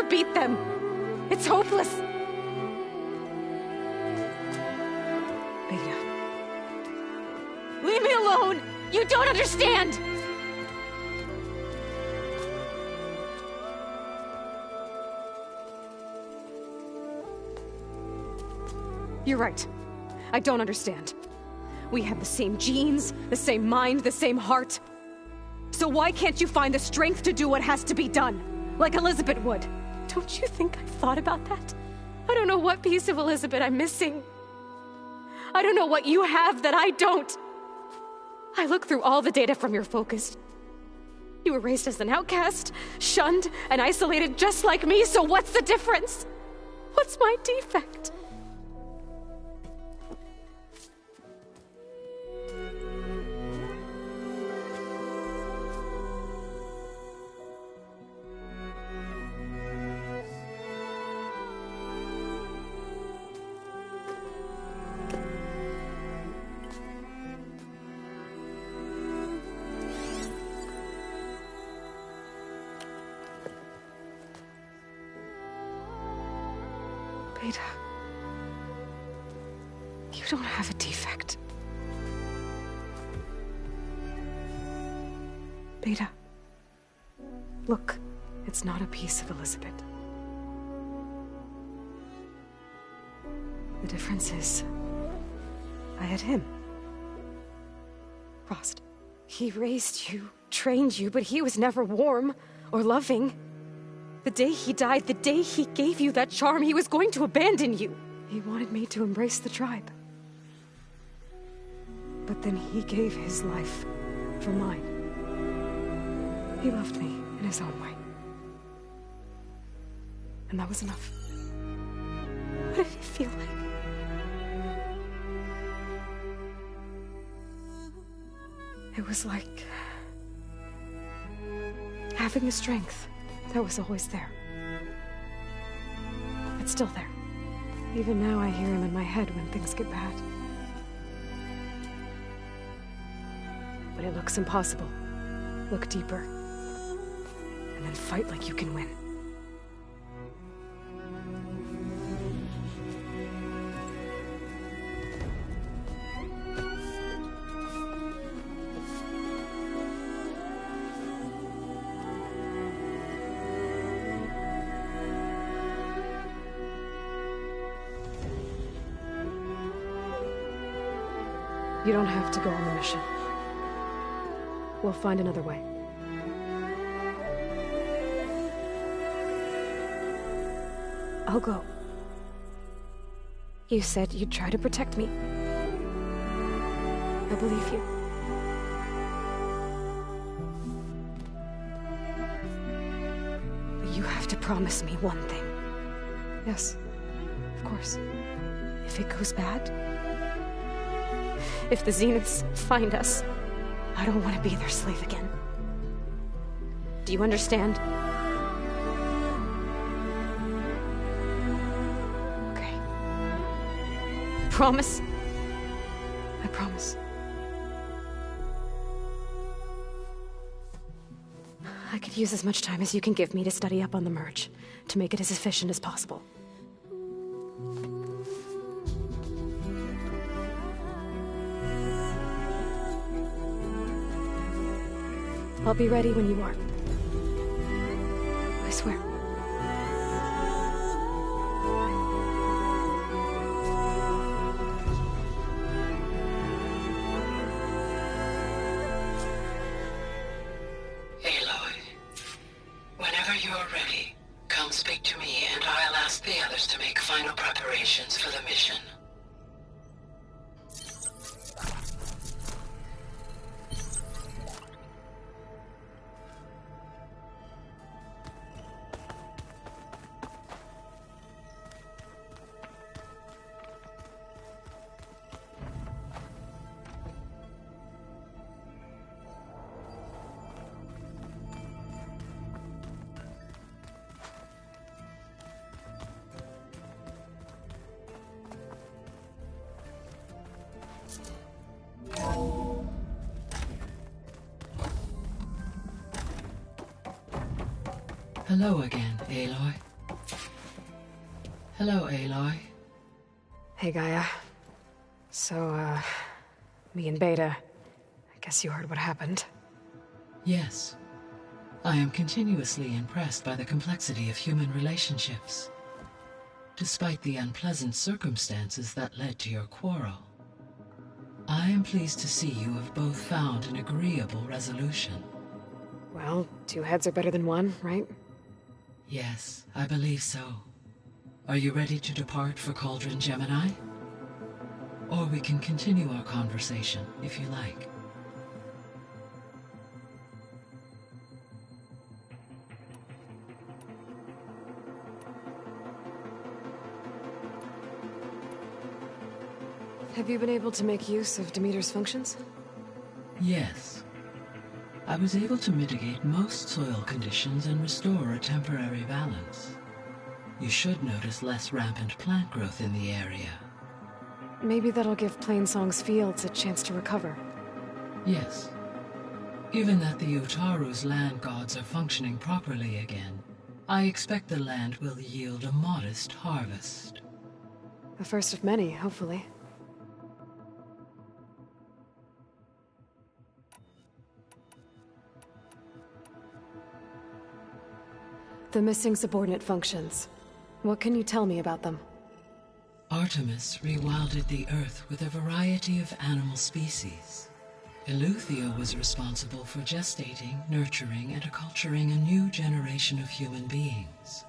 beat them. It's hopeless. Beta. Leave me alone! You don't understand! You're right. I don't understand. We have the same genes, the same mind, the same heart. So why can't you find the strength to do what has to be done? Like Elizabeth would. Don't you think I've thought about that? I don't know what piece of Elizabeth I'm missing. I don't know what you have that I don't. I look through all the data from your focus. You were raised as an outcast, shunned, and isolated just like me, so what's the difference? What's my defect? Beta, you don't have a defect. Beta, look, it's not a piece of Elizabeth. The difference is, I had him. Frost. He raised you, trained you, but he was never warm or loving. The day he died, the day he gave you that charm, he was going to abandon you. He wanted me to embrace the tribe. But then he gave his life for mine. He loved me in his own way. And that was enough. What did it feel like? It was like having the strength that was always there. It's still there. Even now I hear him in my head when things get bad. But it looks impossible. Look deeper. And then fight like you can win. You don't have to go on the mission. We'll find another way. I'll go. You said you'd try to protect me. I believe you. But you have to promise me one thing. Yes, of course. If it goes bad, if the Zeniths find us, I don't want to be their slave again. Do you understand? Okay. Promise? I promise. I could use as much time as you can give me to study up on the merge, to make it as efficient as possible. I'll be ready when you are. I swear. Aloy, whenever you're ready, come speak to me and I'll ask the others to make final preparations for the mission. Hello again, Aloy. Hello, Aloy. Hey, Gaia. So, me and Beta, I guess you heard what happened. Yes. I am continuously impressed by the complexity of human relationships. Despite the unpleasant circumstances that led to your quarrel, I am pleased to see you have both found an agreeable resolution. Well, two heads are better than one, right? Yes, I believe so. Are you ready to depart for Cauldron Gemini? Or we can continue our conversation, if you like. Have you been able to make use of Demeter's functions? Yes. I was able to mitigate most soil conditions and restore a temporary balance. You should notice less rampant plant growth in the area. Maybe that'll give Plainsong's fields a chance to recover. Yes. Given that the Utaru's land gods are functioning properly again, I expect the land will yield a modest harvest. The first of many, hopefully. The missing subordinate functions. What can you tell me about them? Artemis rewilded the Earth with a variety of animal species. Eleuthia was responsible for gestating, nurturing, and acculturating a new generation of human beings.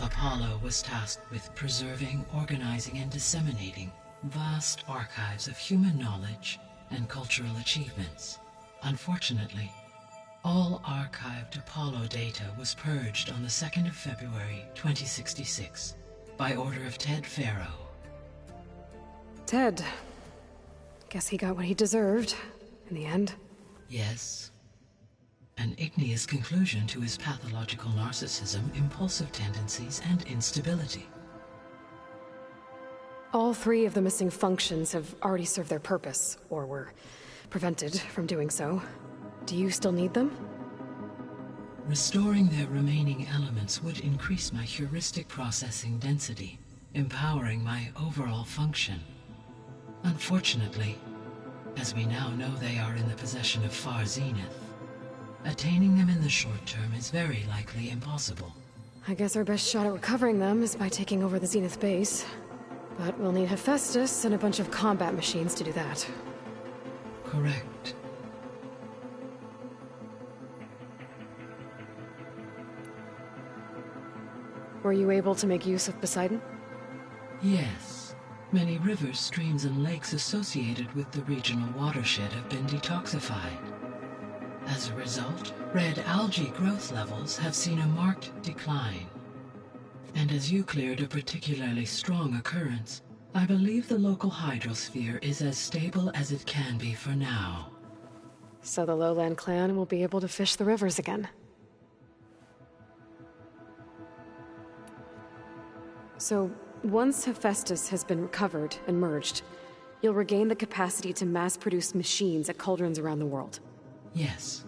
Apollo was tasked with preserving, organizing, and disseminating vast archives of human knowledge and cultural achievements. Unfortunately, all archived Apollo data was purged on the 2nd of February, 2066, by order of Ted Farrow. Ted. Guess he got what he deserved, in the end. Yes. An igneous conclusion to his pathological narcissism, impulsive tendencies, and instability. All three of the missing functions have already served their purpose, or were prevented from doing so. Do you still need them? Restoring their remaining elements would increase my heuristic processing density, empowering my overall function. Unfortunately, as we now know they are in the possession of Far Zenith, attaining them in the short term is very likely impossible. I guess our best shot at recovering them is by taking over the Zenith base. But we'll need Hephaestus and a bunch of combat machines to do that. Correct. Were you able to make use of Poseidon? Yes. Many rivers, streams, and lakes associated with the regional watershed have been detoxified. As a result, red algae growth levels have seen a marked decline. And as you cleared a particularly strong occurrence, I believe the local hydrosphere is as stable as it can be for now. So the Lowland clan will be able to fish the rivers again. So, once Hephaestus has been recovered and merged, you'll regain the capacity to mass-produce machines at cauldrons around the world. Yes,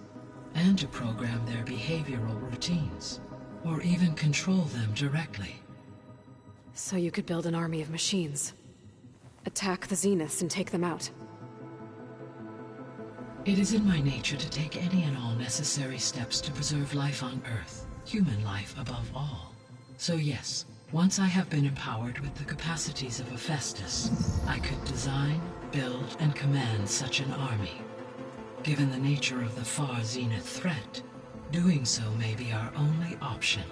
and to program their behavioral routines, or even control them directly. So you could build an army of machines. Attack the Zeniths and take them out. It is in my nature to take any and all necessary steps to preserve life on Earth, human life above all. So yes, once I have been empowered with the capacities of Hephaestus, I could design, build, and command such an army. Given the nature of the Far Zenith threat, doing so may be our only option.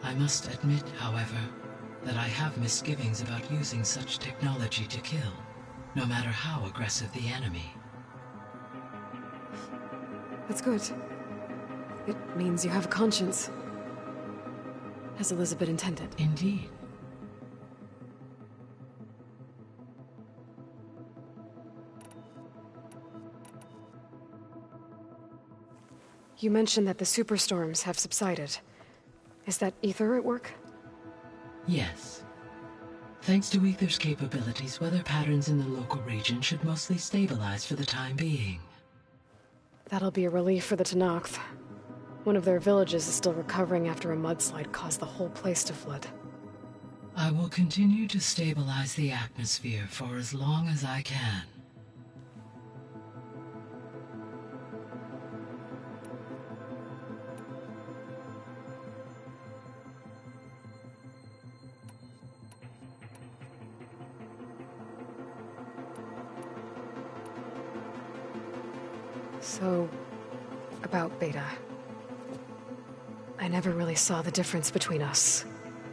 I must admit, however, that I have misgivings about using such technology to kill, no matter how aggressive the enemy. That's good. It means you have a conscience. As Elizabeth intended. Indeed. You mentioned that the superstorms have subsided. Is that Ether at work? Yes. Thanks to Ether's capabilities, weather patterns in the local region should mostly stabilize for the time being. That'll be a relief for the Tenakth. One of their villages is still recovering after a mudslide caused the whole place to flood. I will continue to stabilize the atmosphere for as long as I can. So, about Beta. I never really saw the difference between us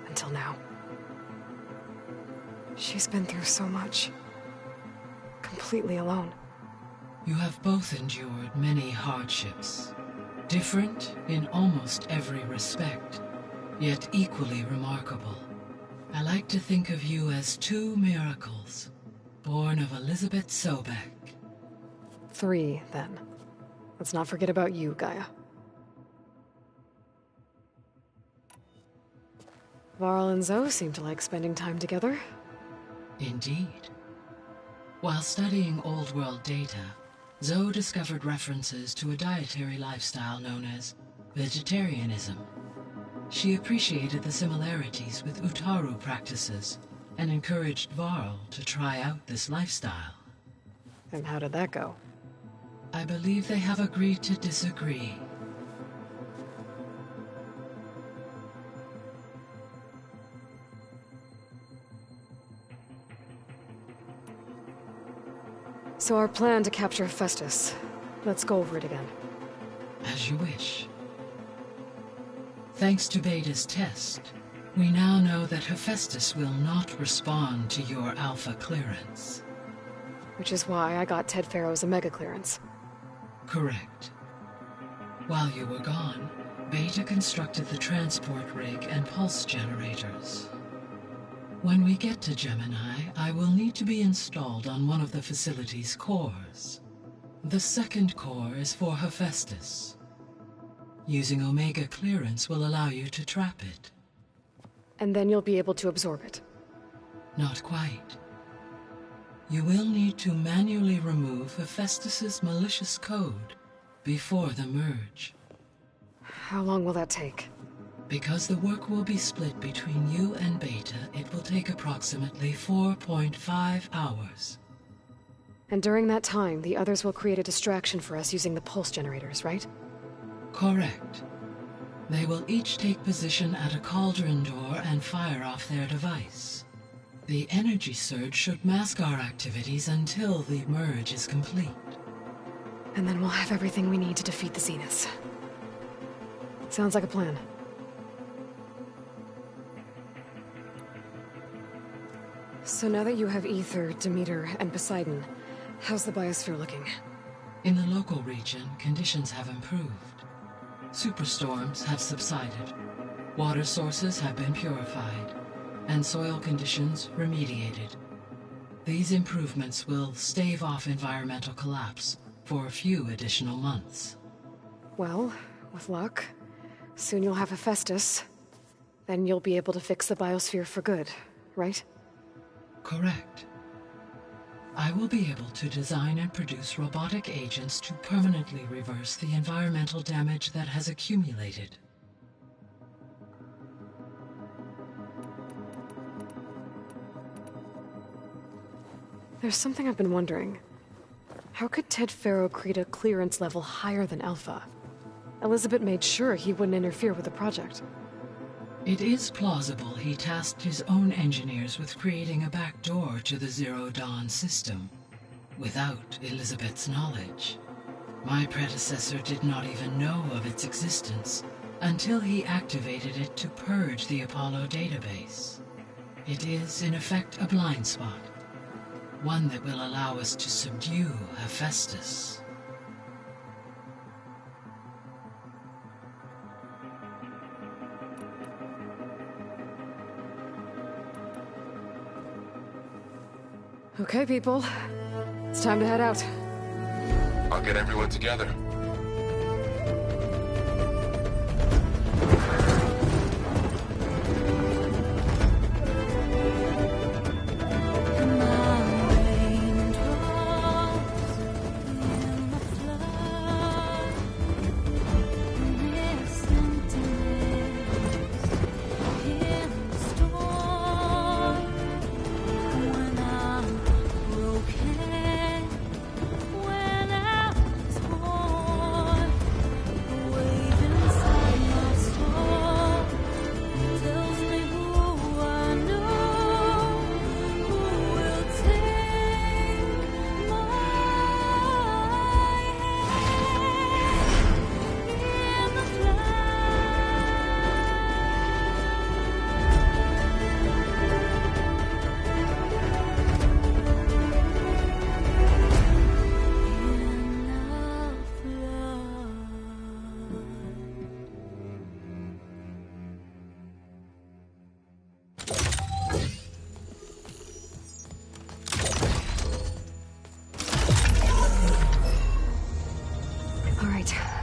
until now. She's been through so much. Completely alone. You have both endured many hardships. Different in almost every respect, yet equally remarkable. I like to think of you as two miracles, born of Elizabeth Sobek. 3, then. Let's not forget about you, Gaia. Varl and Zoe seem to like spending time together. Indeed. While studying Old World data, Zoe discovered references to a dietary lifestyle known as vegetarianism. She appreciated the similarities with Utaru practices and encouraged Varl to try out this lifestyle. And how did that go? I believe they have agreed to disagree. So our plan to capture Festus. Let's go over it again. As you wish. Thanks to Beta's test, we now know that Hephaestus will not respond to your Alpha clearance. Which is why I got Ted Farrow's Omega clearance. Correct. While you were gone, Beta constructed the transport rig and pulse generators. When we get to Gemini, I will need to be installed on one of the facility's cores. The second core is for Hephaestus. Using Omega clearance will allow you to trap it. And then you'll be able to absorb it. Not quite. You will need to manually remove Hephaestus's malicious code before the merge. How long will that take? Because the work will be split between you and Beta, it will take approximately 4.5 hours. And during that time, the others will create a distraction for us using the pulse generators, right? Correct. They will each take position at a cauldron door and fire off their device. The energy surge should mask our activities until the merge is complete. And then we'll have everything we need to defeat the Zeniths. Sounds like a plan. So now that you have Ether, Demeter, and Poseidon, how's the biosphere looking? In the local region, conditions have improved. Superstorms have subsided. Water sources have been purified, and soil conditions remediated. These improvements will stave off environmental collapse for a few additional months. Well, with luck, soon you'll have Hephaestus. Then you'll be able to fix the biosphere for good, right? Correct. I will be able to design and produce robotic agents to permanently reverse the environmental damage that has accumulated. There's something I've been wondering. How could Ted Farrow create a clearance level higher than Alpha? Elizabeth made sure he wouldn't interfere with the project. It is plausible he tasked his own engineers with creating a back door to the Zero Dawn system, without Elizabeth's knowledge. My predecessor did not even know of its existence until he activated it to purge the Apollo database. It is, in effect, a blind spot. One that will allow us to subdue Hephaestus. Okay, people. It's time to head out. I'll get everyone together.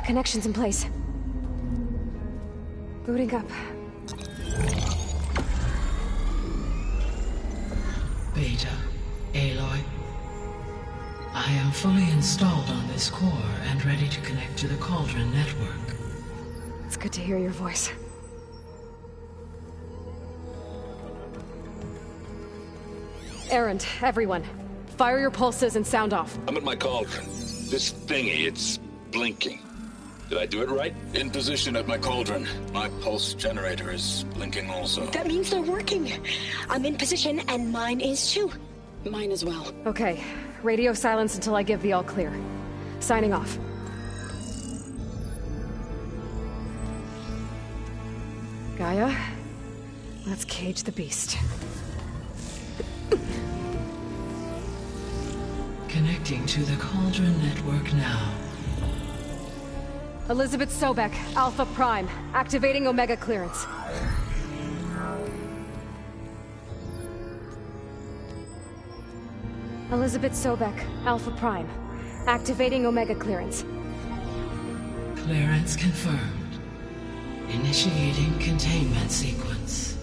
Connection's in place. Booting up. Beta, Aloy. I am fully installed on this core and ready to connect to the Cauldron network. It's good to hear your voice. Errand, everyone. Fire your pulses and sound off. I'm at my cauldron. This thingy, it's blinking. Did I do it right? In position at my cauldron. My pulse generator is blinking also. That means they're working. I'm in position, and mine is too. Mine as well. Okay. Radio silence until I give the all clear. Signing off. Gaia, let's cage the beast. Connecting to the Cauldron network now. Elizabeth Sobek, Alpha Prime, activating Omega clearance. Elizabeth Sobek, Alpha Prime, activating Omega clearance. Clearance confirmed. Initiating containment sequence.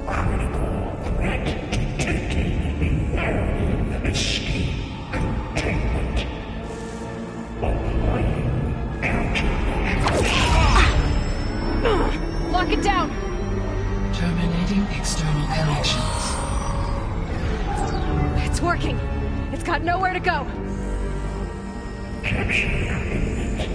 Critical threat detected. Imperative escape containment. Applying countermeasures. Lock it down! Terminating external connections. It's working! It's got nowhere to go! Capture imminent.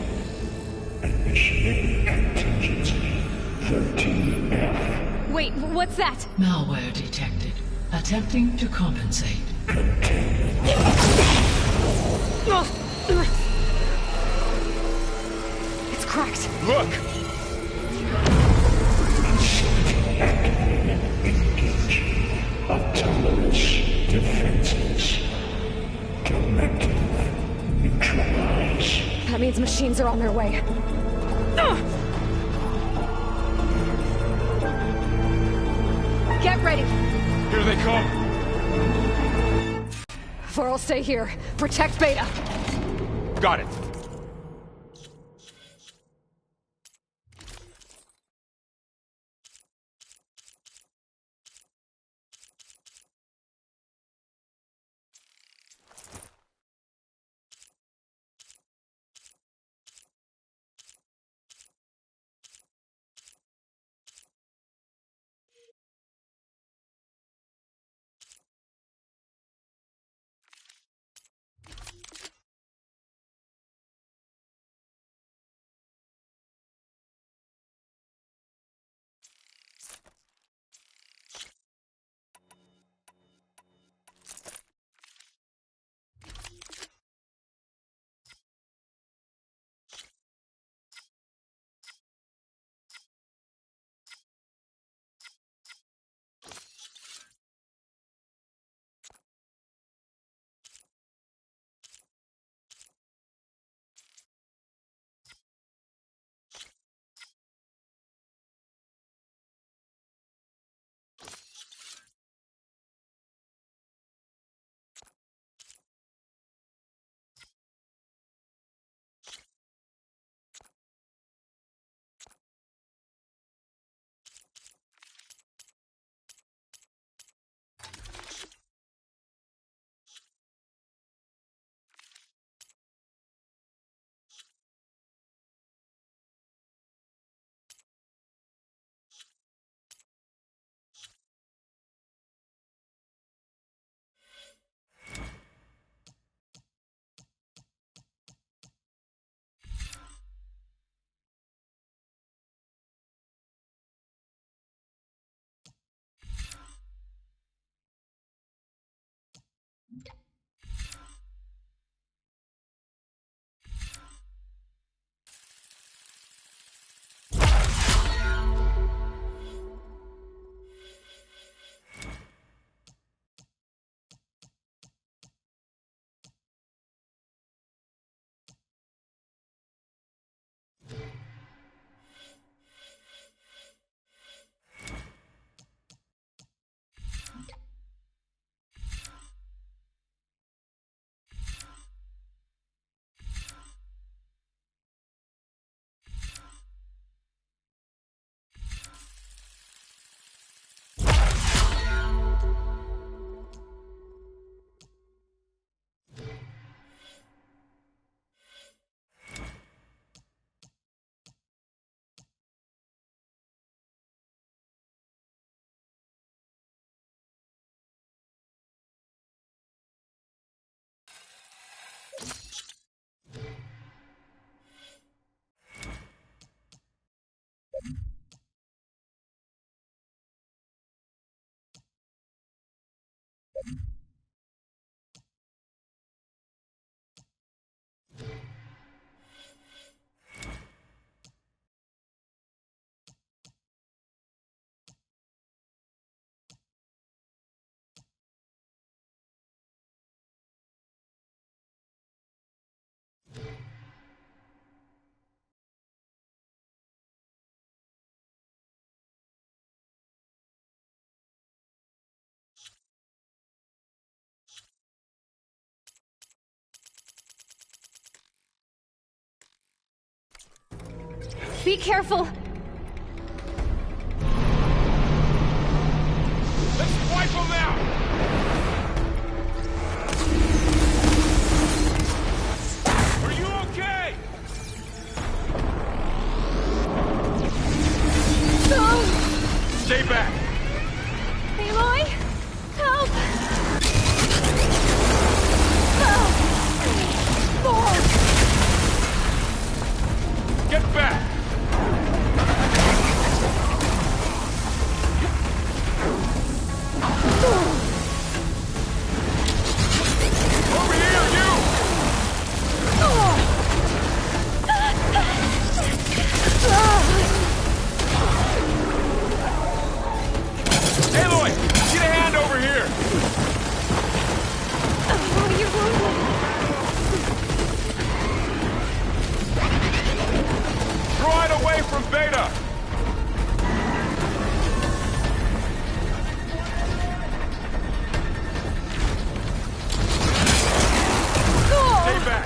Initiating contingency 13F. Wait, what's that? Malware detected. Attempting to compensate. It's cracked. Look! Activated. Engage. Autonomous defenses. Directive. Neutralize. That means machines are on their way. Get ready! Here they come! Vor'll stay here. Protect Beta. Got it. Be careful! Let's wipe them out! Are you okay? No! Stay back! Aloy! Help! More! Get back! Over here, you! Aloy, get a hand over here! Oh, you're wounded! Draw it away from Beta! Stay back!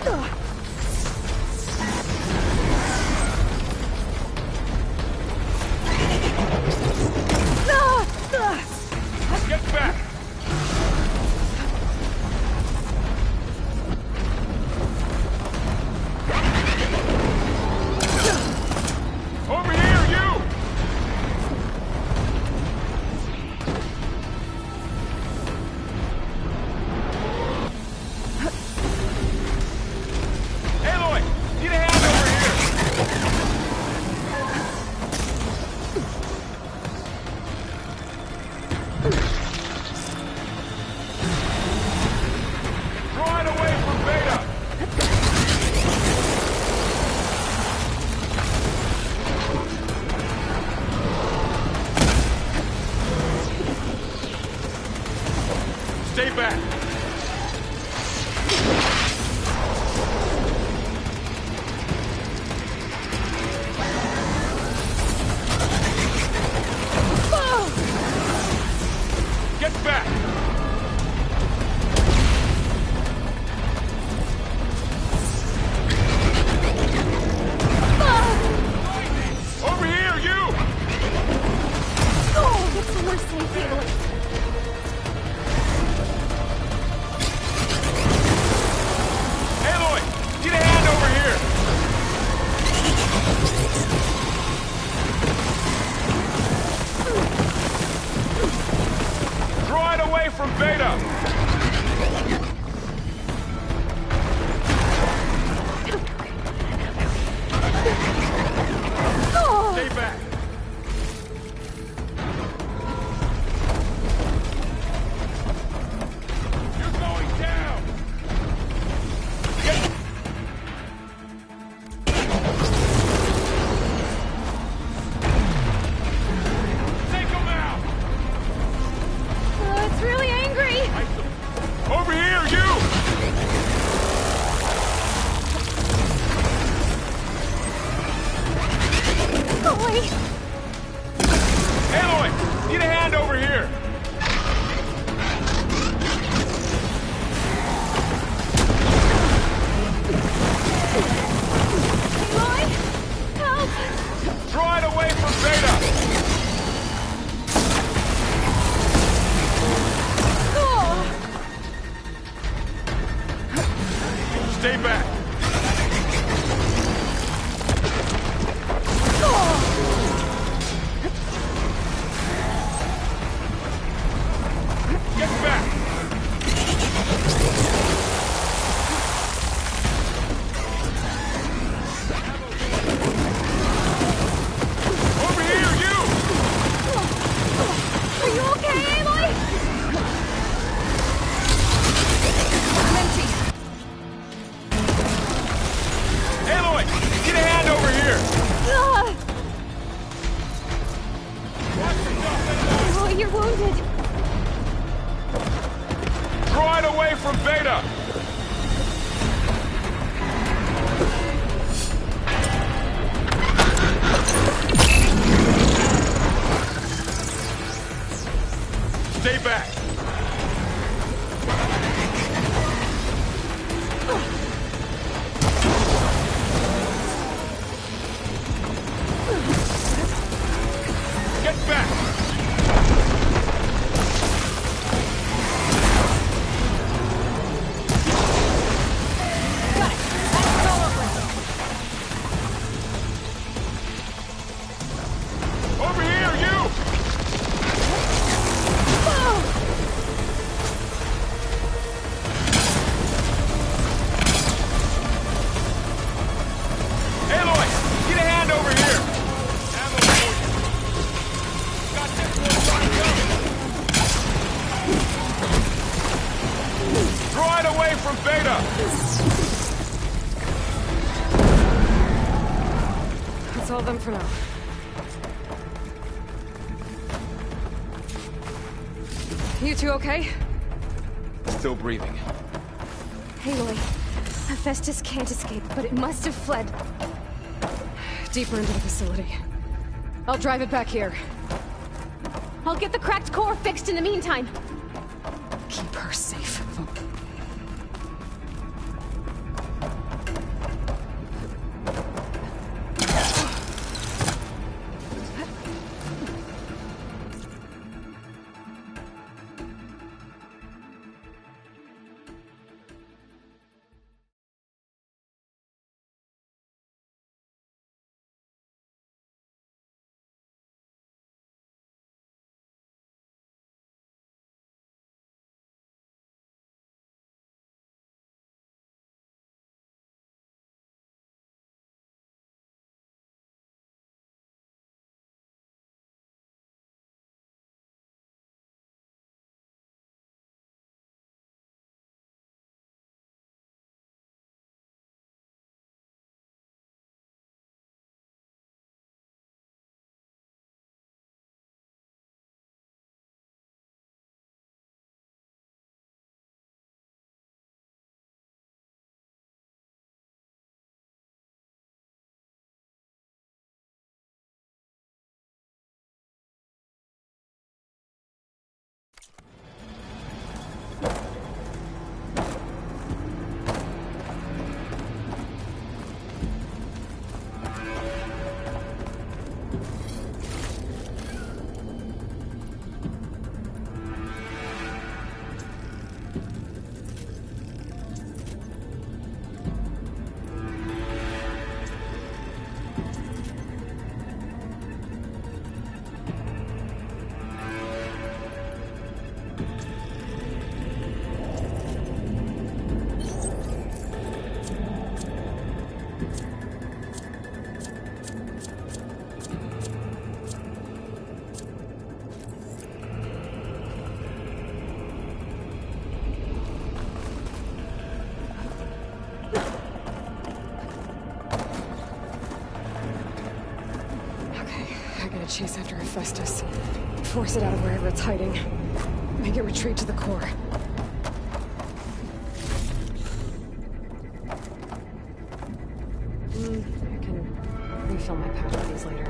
Get back! Over here, you! Aloy, need a hand over here! Draw it away from Beta! Stay back! Get back! Over here, you! Oh, get somewhere safe, Aloy. Aloy, get a hand over here! Draw it away from Beta! Stay back! You're going down! Get... Take him out! It's really angry! Over here, you! Aloy! Aloy, need a hand over here! Aloy! Help! Draw it away from Beta! Stay back! Get back! Over here, you! Are you okay, Aloy? you're wounded. Droid away from Beta! Stay back! Get back! Over here, you! Aloy, get a hand over here! Ammo for you. Got this one lined up. Droid away from Beta! That's all of them for now. You two okay? Still breathing. Aloy, Hephaestus can't escape, but it must have fled deeper into the facility. I'll drive it back here. I'll get the cracked core fixed in the meantime. Keep her safe. Chase after Hephaestus. Force it out of wherever it's hiding. Make it retreat to the core. I can refill my pack with these later.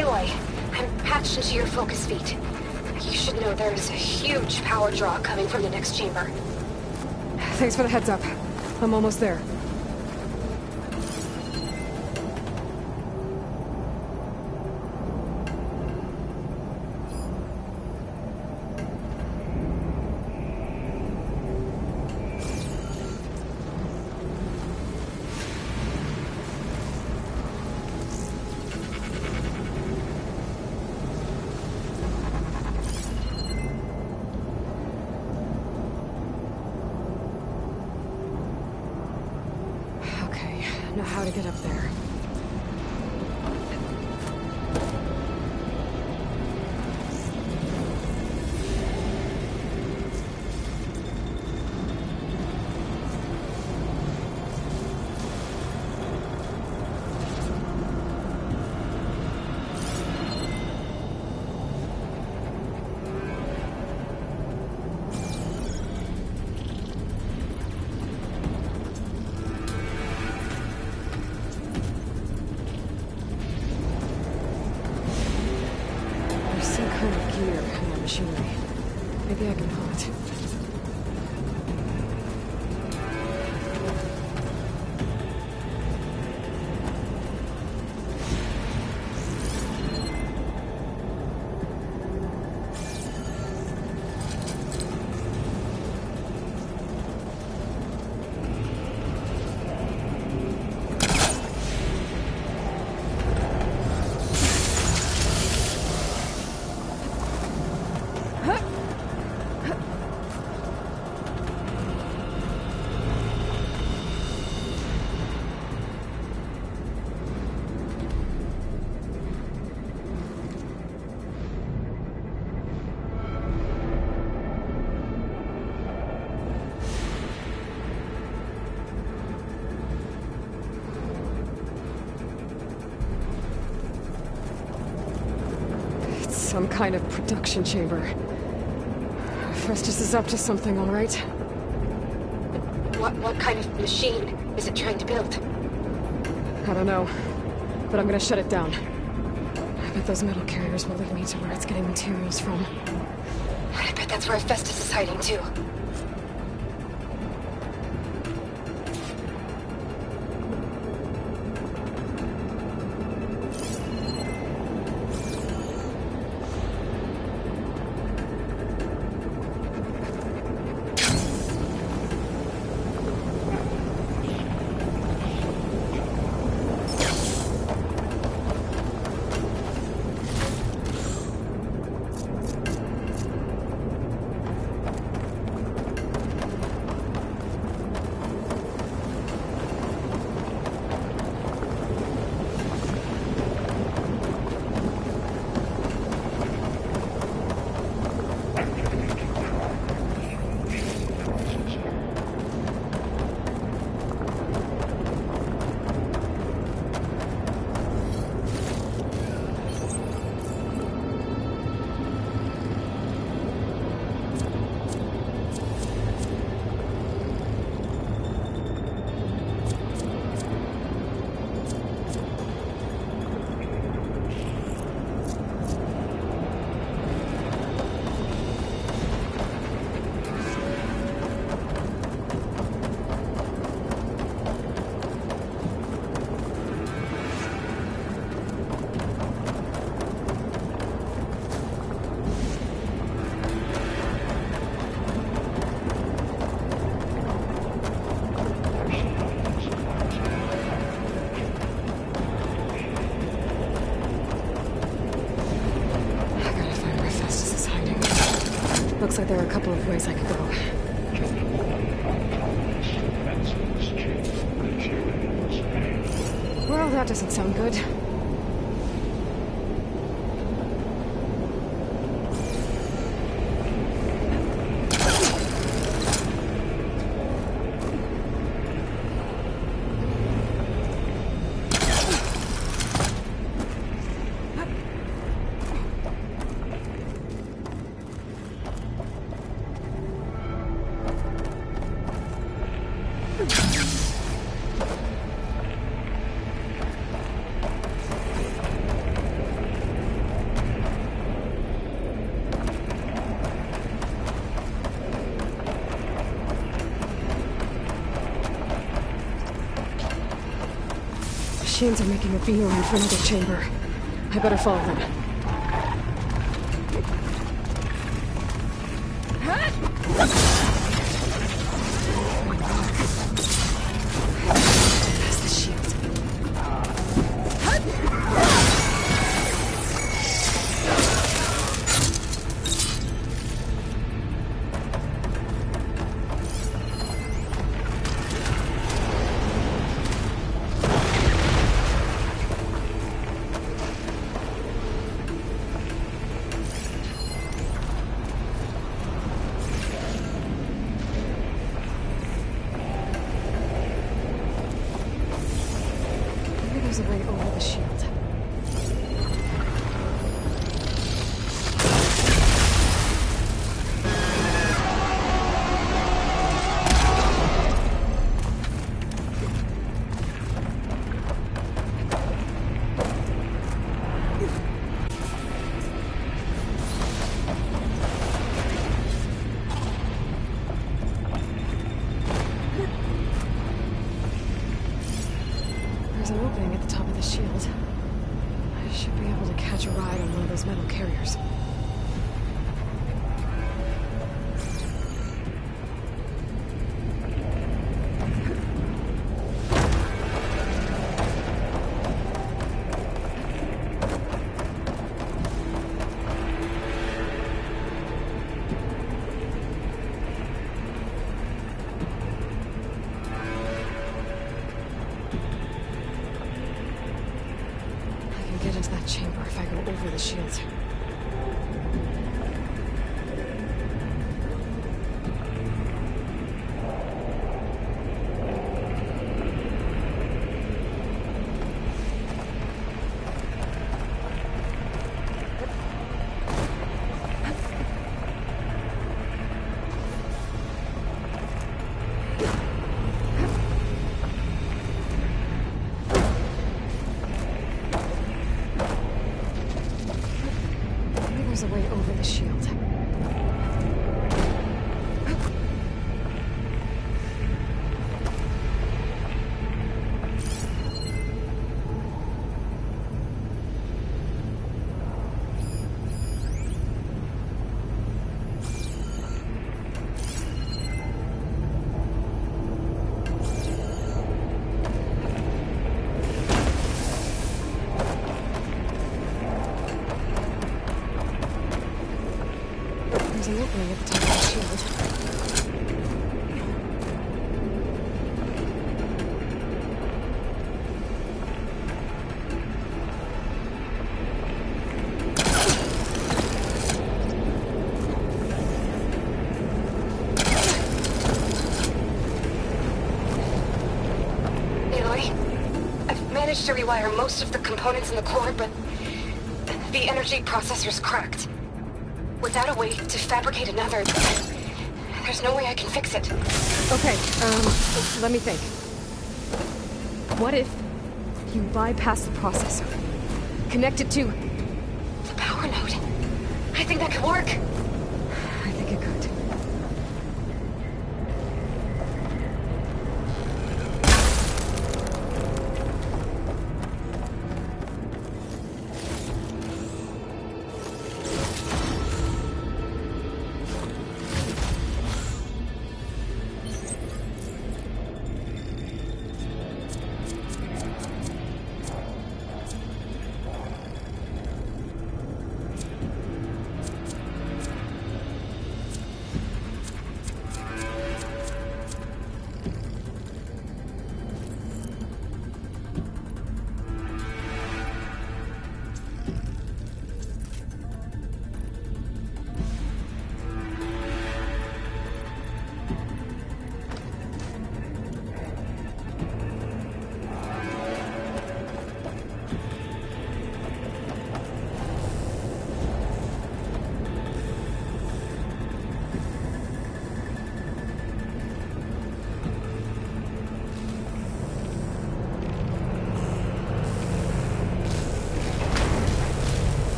Aloy, I'm patched into your focus feed. You should know there's a huge power draw coming from the next chamber. Thanks for the heads up. I'm almost there. Know how to get up there. Machinery. Maybe I can pull it. Some kind of production chamber. Festus is up to something, all right? What kind of machine is it trying to build? I don't know, but I'm gonna shut it down. I bet those metal carriers will lead me to where it's getting materials from. I bet that's where Festus is hiding too. Looks like there are a couple of ways I could go. Well, that doesn't sound good. machines are making a beeline for another chamber. I better follow them. That's the shield. There's a way over the shield. There's an opening at the top of the shield. I should be able to catch a ride on one of those metal carriers. Get into that chamber if I go over the shields. There's a way over the shield. There's an opening at the top of the shield. Aloy, I've managed to rewire most of the components in the core, but the energy processor's cracked. Without a way to fabricate another, there's no way I can fix it. Okay, let me think. What if you bypass the processor? Connect it to... The power node. I think that could work. I think it could.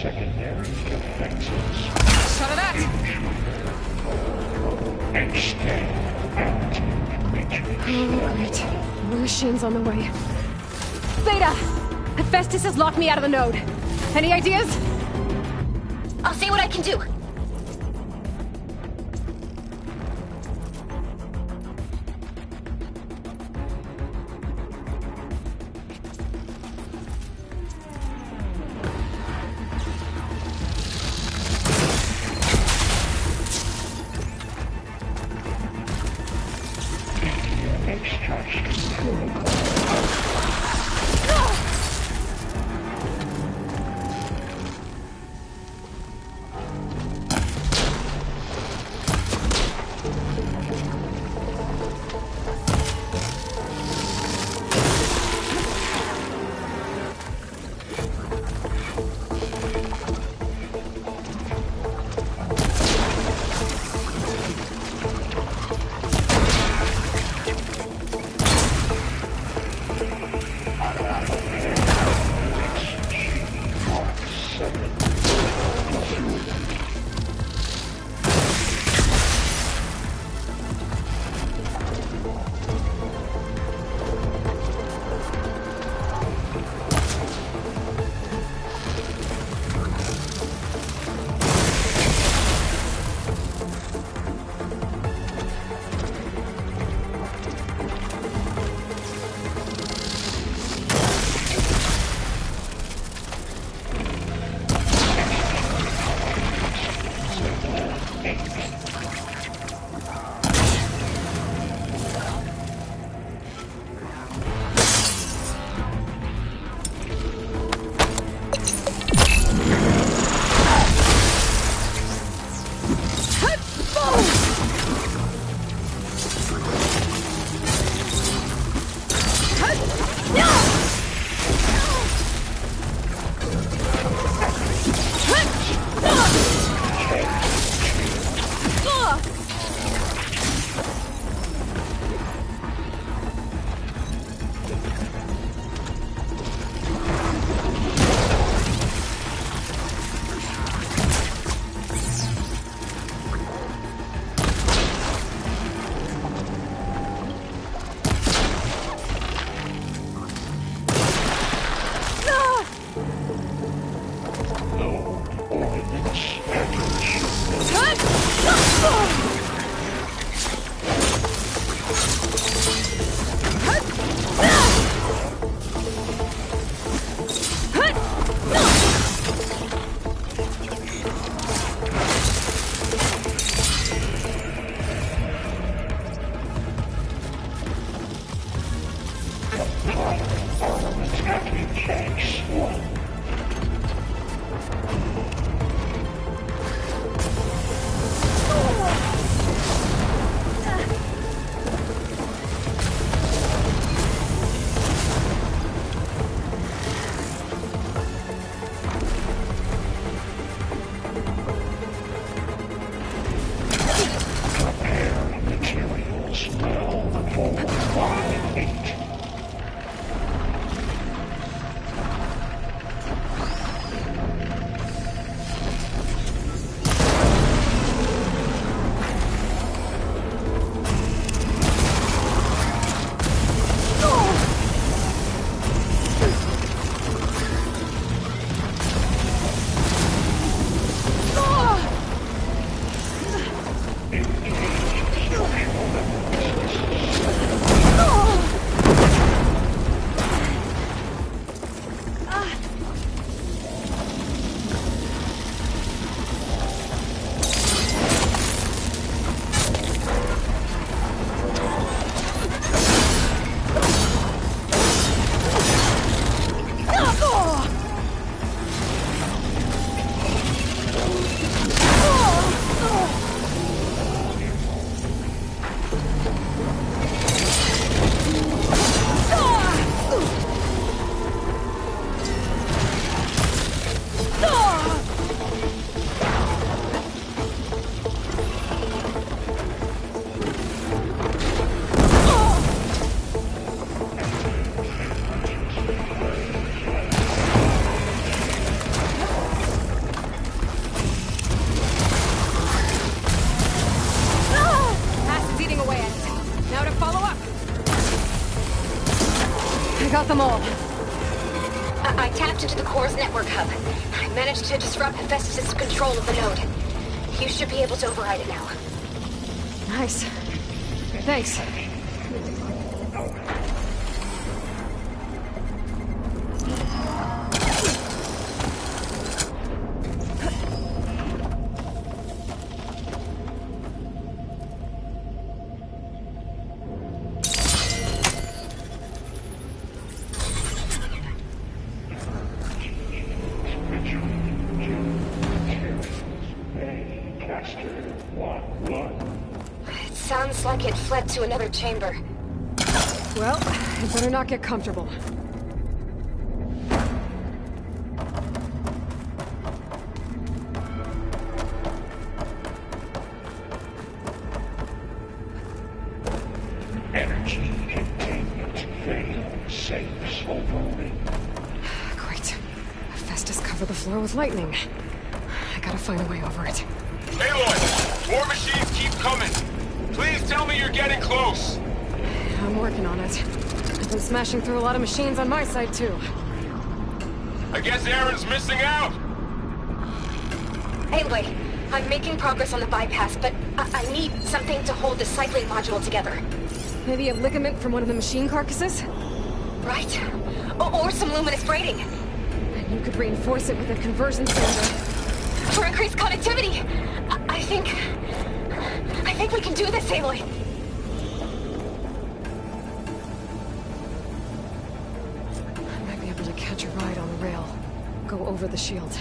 Secondary defenses. Shut it out! Extend anti-matrix. Great. More machines on the way. Beta! Hephaestus has locked me out of the node. Any ideas? I'll see what I can do. I got them all. I tapped into the core's network hub. I managed to disrupt Hephaestus' control of the node. You should be able to override it now. Nice. Thanks. It sounds like it fled to another chamber. Well, I better not get comfortable. Energy containment failed. Safe overring. Great. Hephaestus covered the floor with lightning. I gotta find a way over it. Aloy, more machines keep coming. Please tell me you're getting close. I'm working on it. I've been smashing through a lot of machines on my side, too. I guess Aaron's missing out. Aloy, I'm making progress on the bypass, but I need something to hold the cycling module together. Maybe a ligament from one of the machine carcasses? Right? Or some luminous braiding. And you could reinforce it with a conversion cylinder. For increased connectivity! I think we can do this, Aloy. I might be able to catch a ride on the rail. Go over the shield.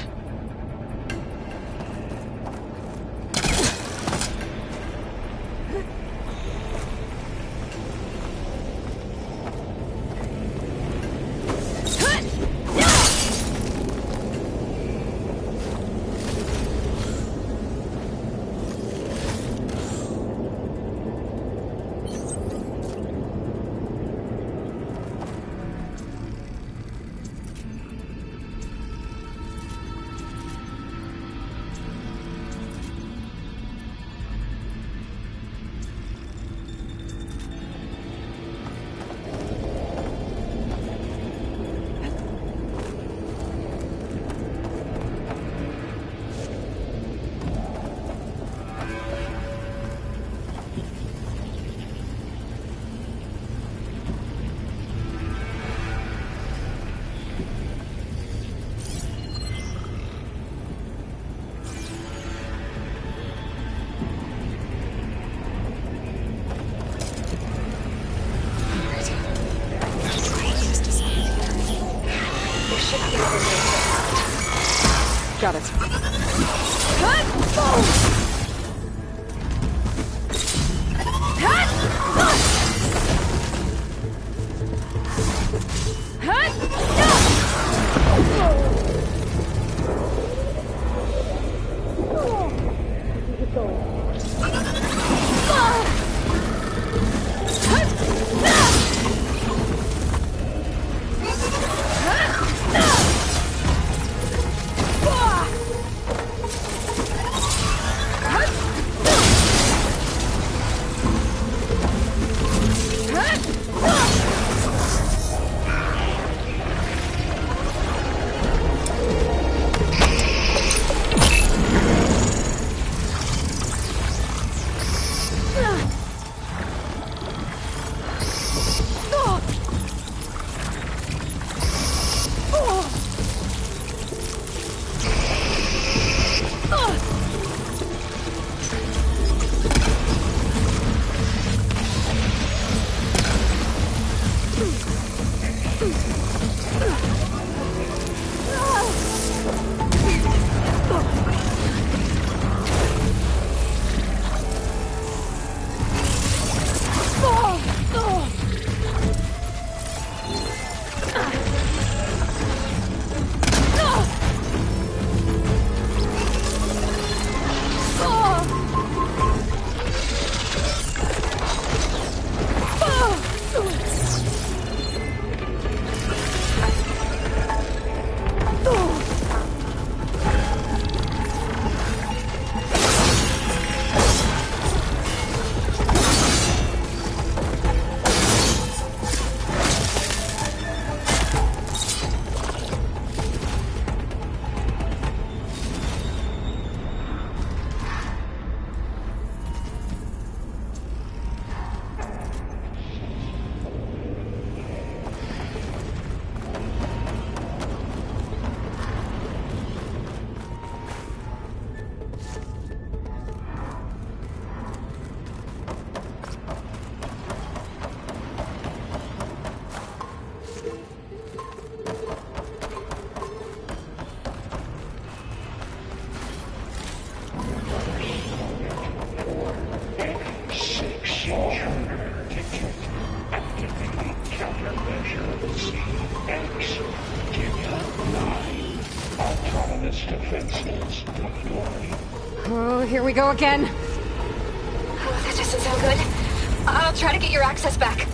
Got it. its defenses deployed. Oh, here we go again. Oh, that doesn't sound good. I'll try to get your access back.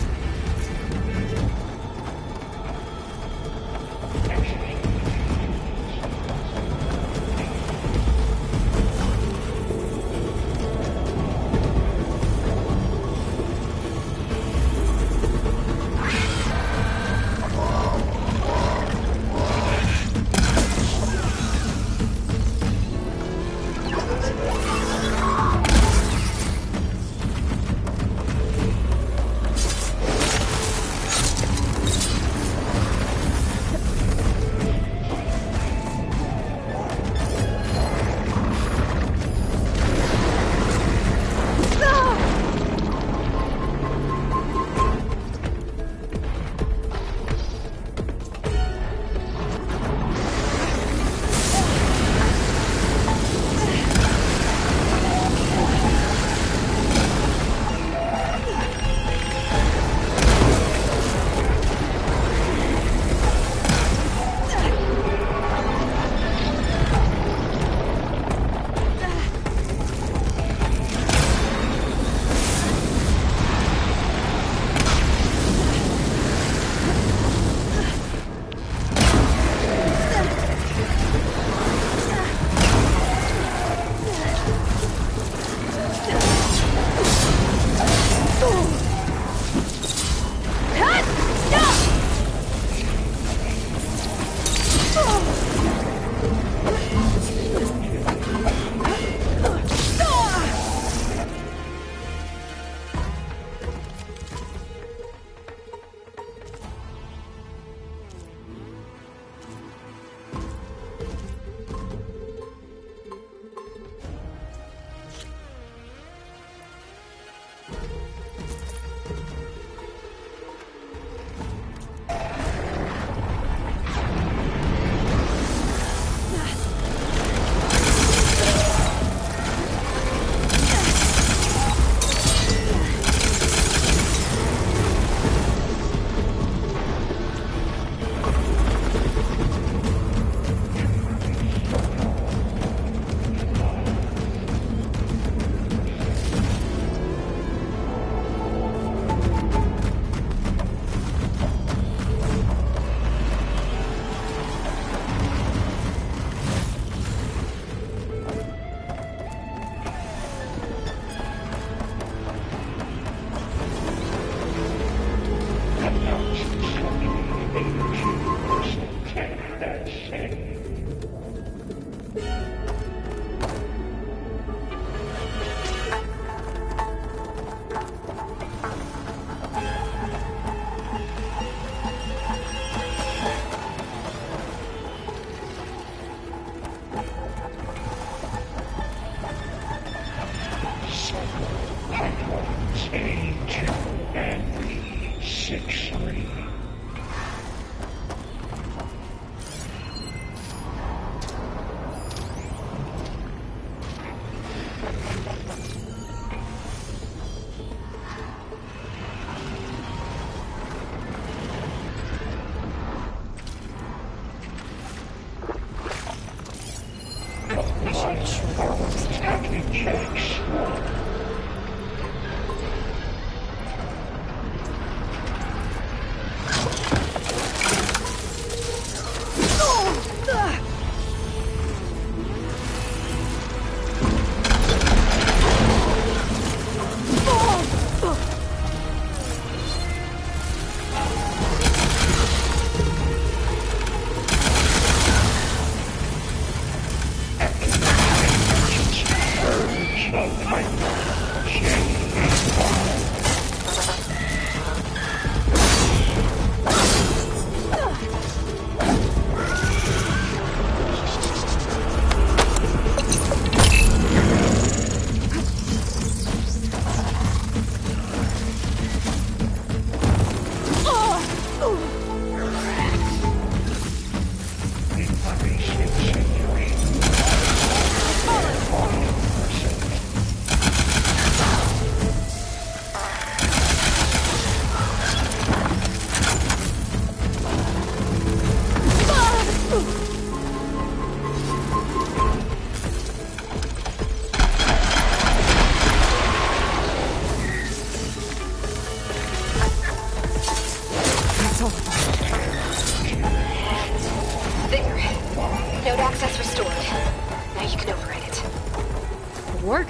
work.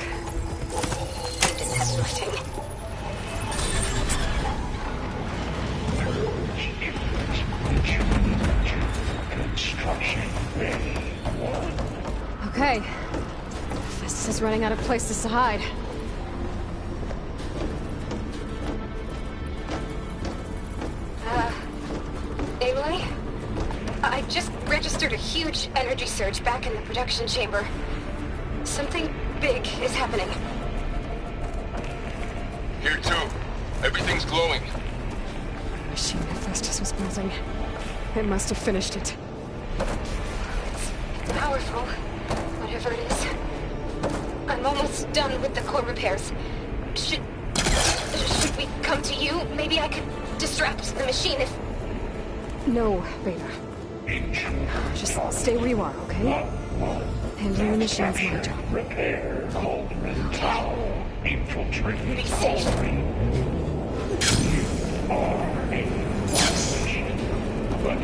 Disgusting. Construction ready. Okay. This is running out of places to hide. Aloy? I just registered a huge energy surge back in the production chamber. Something big is happening. Here too. Everything's glowing. The machine Hephaestus was building. It must have finished it. It's powerful, whatever it is. I'm almost done with the core repairs. Should we come to you? Maybe I could distract the machine if... No, Beta. Just stay where you are, okay? Handling the machine's my job. Repair Cauldron Tower. Infiltrate. Be safe. You are a machine. But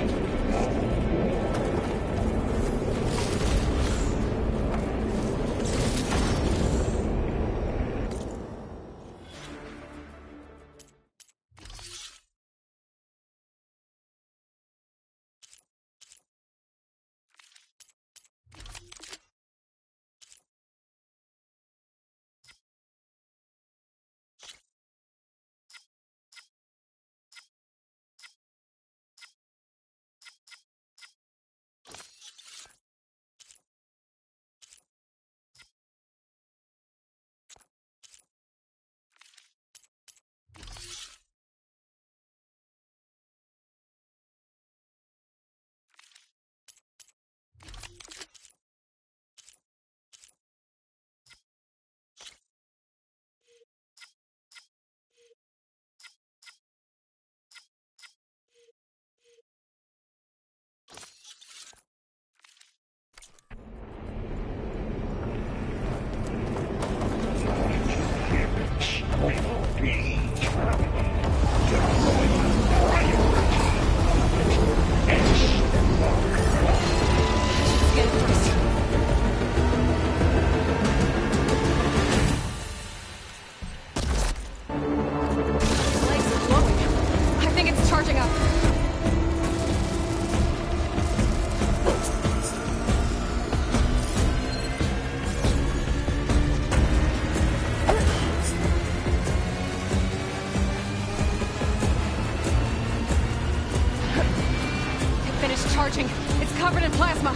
It's covered in plasma.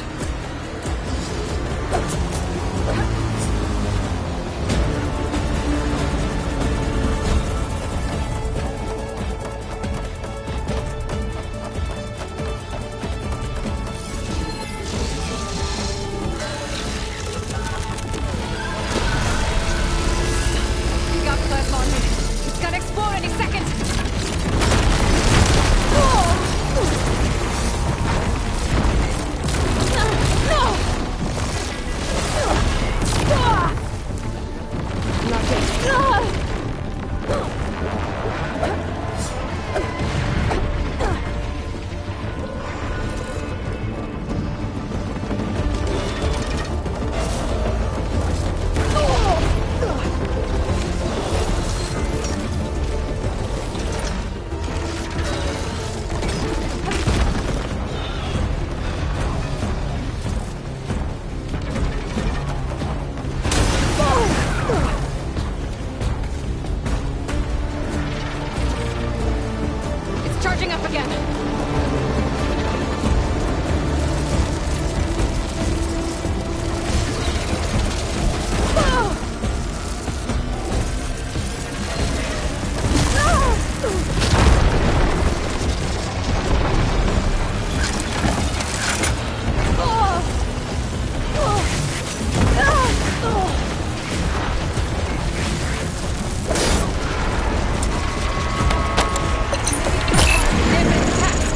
We got plasma on me. It's gonna explode any second. Charging up again. They've been attacked.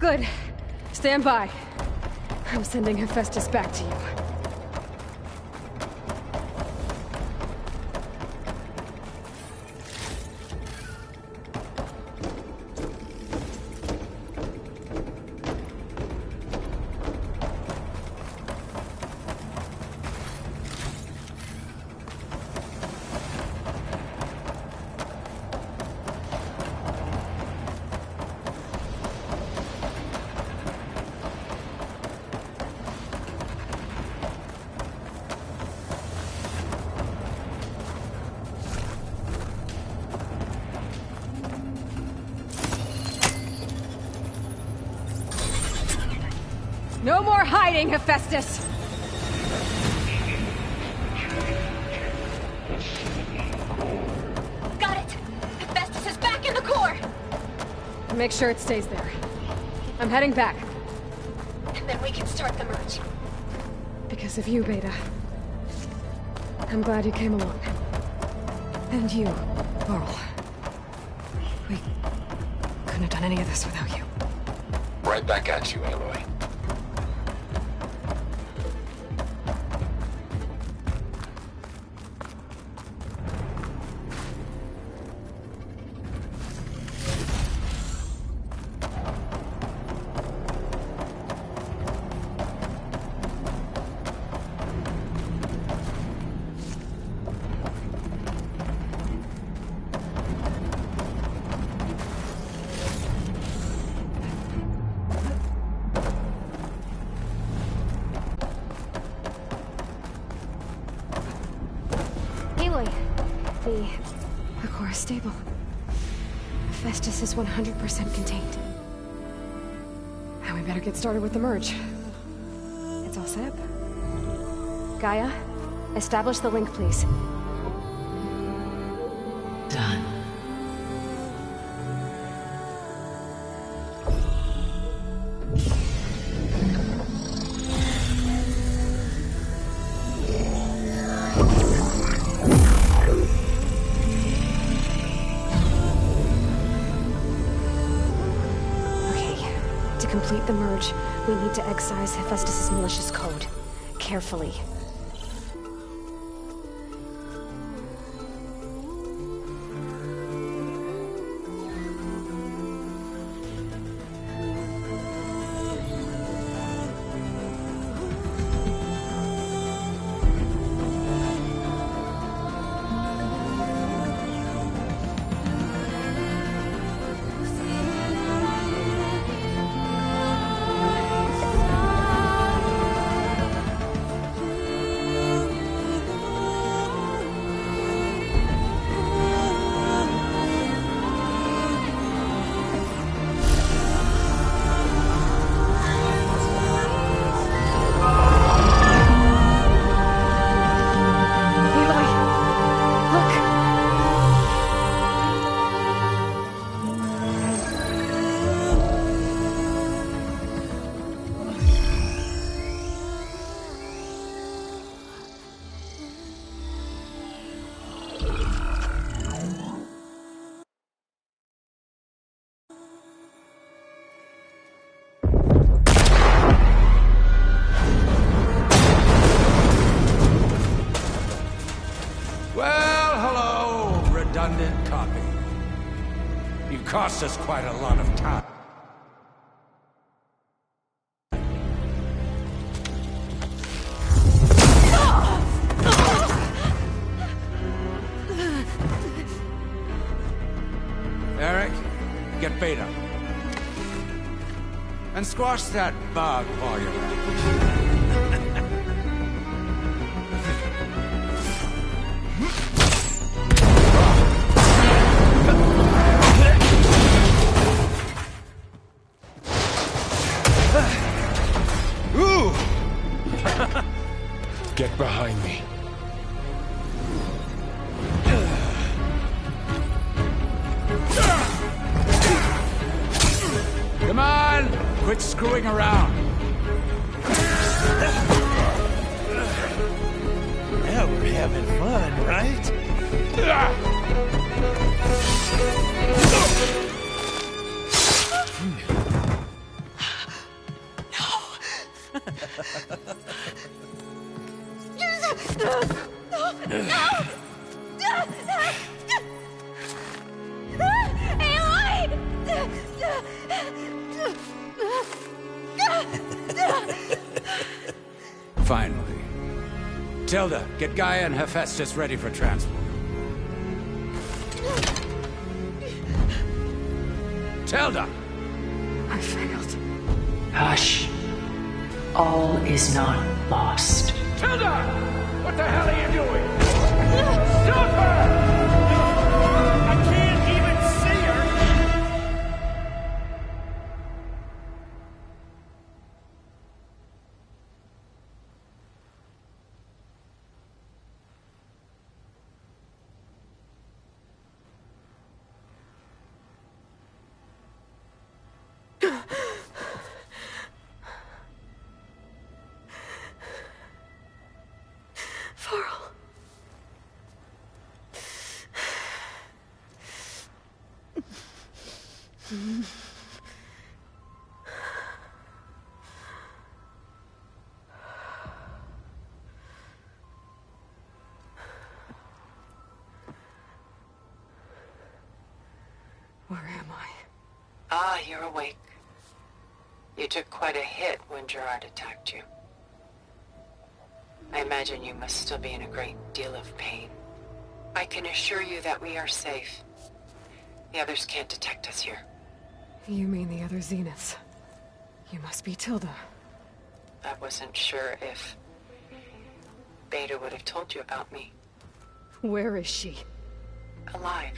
Good. Stand by. I'm sending Hephaestus back to you. No more hiding, Hephaestus! Got it! Hephaestus is back in the core! Make sure it stays there. I'm heading back. And then we can start the merge. Because of you, Beta. I'm glad you came along. And you, Laurel. We couldn't have done any of this without you. Right back at you, Aloy. The core is stable. Hephaestus is 100% contained. And we better get started with the merge. It's all set. Gaia, establish the link, please. Done. To complete the merge, we need to excise Hephaestus' malicious code. Carefully. Redundant copy. You cost us quite a lot of time. Eric, get Beta. And squash that bug while you're at it. Get behind me. Come on! Quit screwing around. Now we're having fun, right? Finally. Tilda, get Gaia and Hephaestus ready for transport. Tilda! I failed. Hush. All is not lost. Tilda! What the hell are you doing? Stop her! I can't even see her! Varl. Where am I? Ah, you're awake. You took quite a hit when Gerard attacked you. I imagine you must still be in a great deal of pain. I can assure you that we are safe. The others can't detect us here. You mean the other Zeniths? You must be Tilda. I wasn't sure if Beta would have told you about me. Where is she? Alive.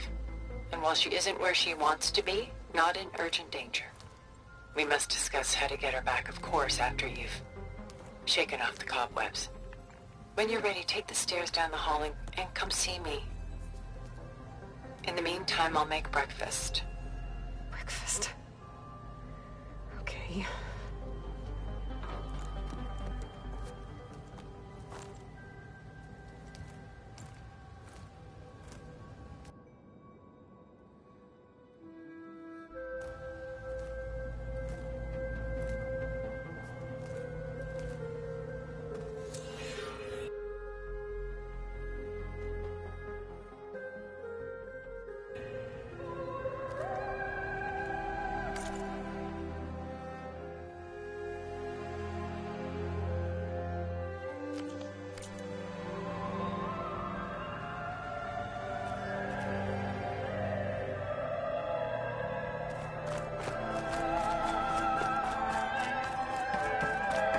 And while she isn't where she wants to be, not in urgent danger. We must discuss how to get her back, of course, after you've shaken off the cobwebs. When you're ready, take the stairs down the hall and come see me. In the meantime, I'll make breakfast. Breakfast. Okay.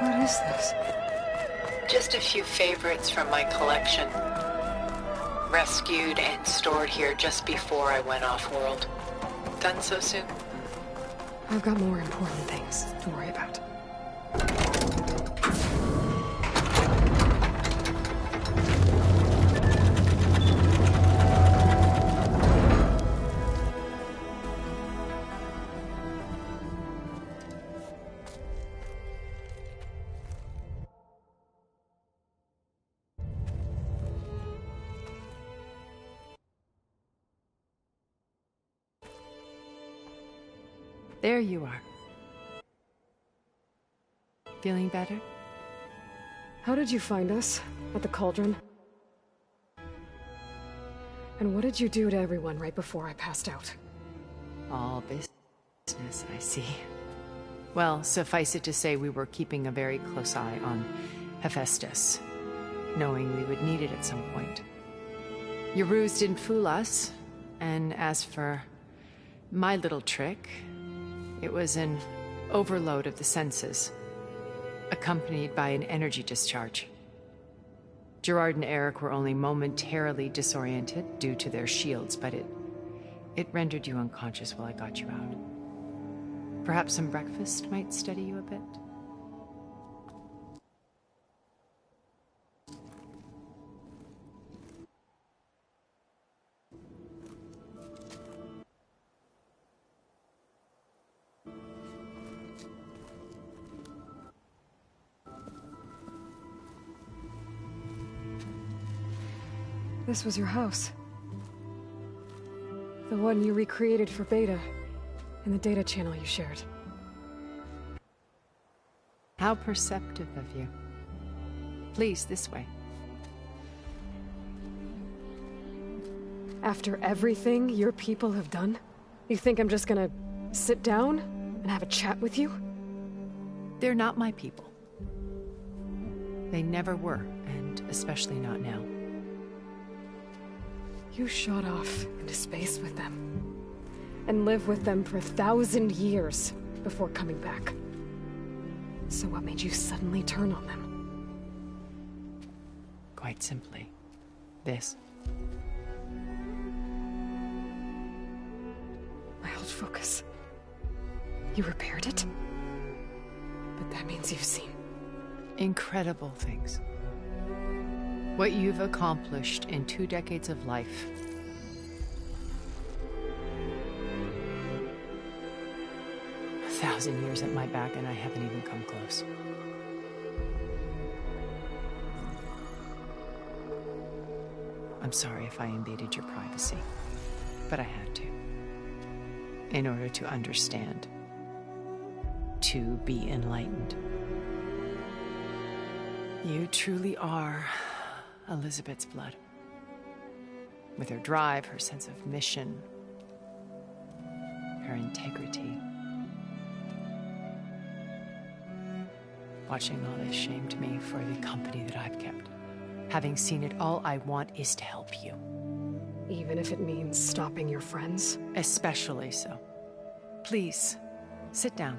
What is this? Just a few favorites from my collection. Rescued and stored here just before I went off-world. Done so soon? I've got more important things to worry about. There you are. Feeling better? How did you find us? At the cauldron? And what did you do to everyone right before I passed out? All business, I see. Well, suffice it to say we were keeping a very close eye on Hephaestus, knowing we would need it at some point. Your ruse didn't fool us, and as for my little trick, it was an overload of the senses, accompanied by an energy discharge. Gerard and Eric were only momentarily disoriented due to their shields, but it rendered you unconscious while I got you out. Perhaps some breakfast might steady you a bit? This was your house. The one you recreated for Beta, in the data channel you shared. How perceptive of you. Please, this way. After everything your people have done, you think I'm just gonna sit down and have a chat with you? They're not my people. They never were, and especially not now. You shot off into space with them, and lived with them for 1,000 years before coming back. So what made you suddenly turn on them? Quite simply, this. My old focus. You repaired it? But that means you've seen incredible things. What you've accomplished in 2 decades of life. A 1,000 years at my back and I haven't even come close. I'm sorry if I invaded your privacy, but I had to. In order to understand. To be enlightened. You truly are Elizabeth's blood. With her drive, her sense of mission, her integrity. Watching all this shamed me for the company that I've kept. Having seen it, all I want is to help you. even if it means stopping your friends? Especially so. Please, sit down.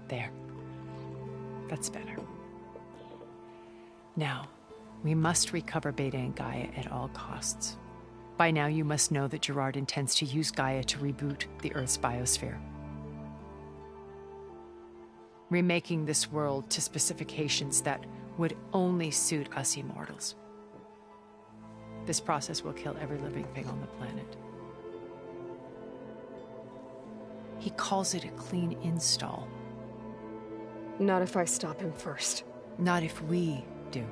There. That's better. Now, we must recover Beta and Gaia at all costs. By now, you must know that Gerard intends to use Gaia to reboot the Earth's biosphere. Remaking this world to specifications that would only suit us immortals. This process will kill every living thing on the planet. He calls it a clean install. Not if I stop him first. Not if we do.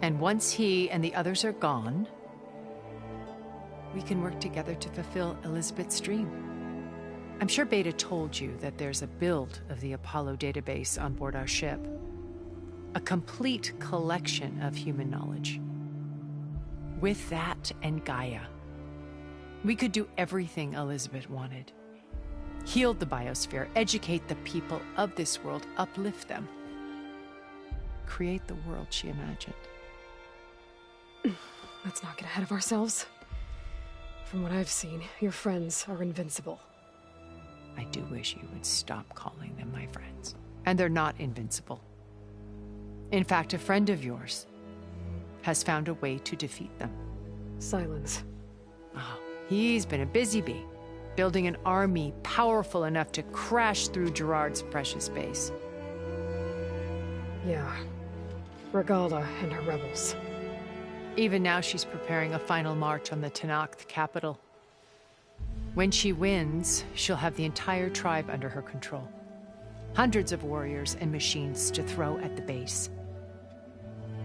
And once he and the others are gone, we can work together to fulfill Elizabeth's dream. I'm sure Beta told you that there's a build of the Apollo database on board our ship. A complete collection of human knowledge. With that and Gaia, we could do everything Elizabeth wanted. Heal the biosphere, educate the people of this world, uplift them. Create the world she imagined. Let's not get ahead of ourselves. From what I've seen, your friends are invincible. I do wish you would stop calling them my friends. And they're not invincible. In fact, a friend of yours has found a way to defeat them. Silence. Oh, he's been a busy bee, building an army powerful enough to crash through Gerard's precious base. Yeah. Regala and her rebels. Even now she's preparing a final march on the Tenakth capital. When she wins, she'll have the entire tribe under her control. Hundreds of warriors and machines to throw at the base.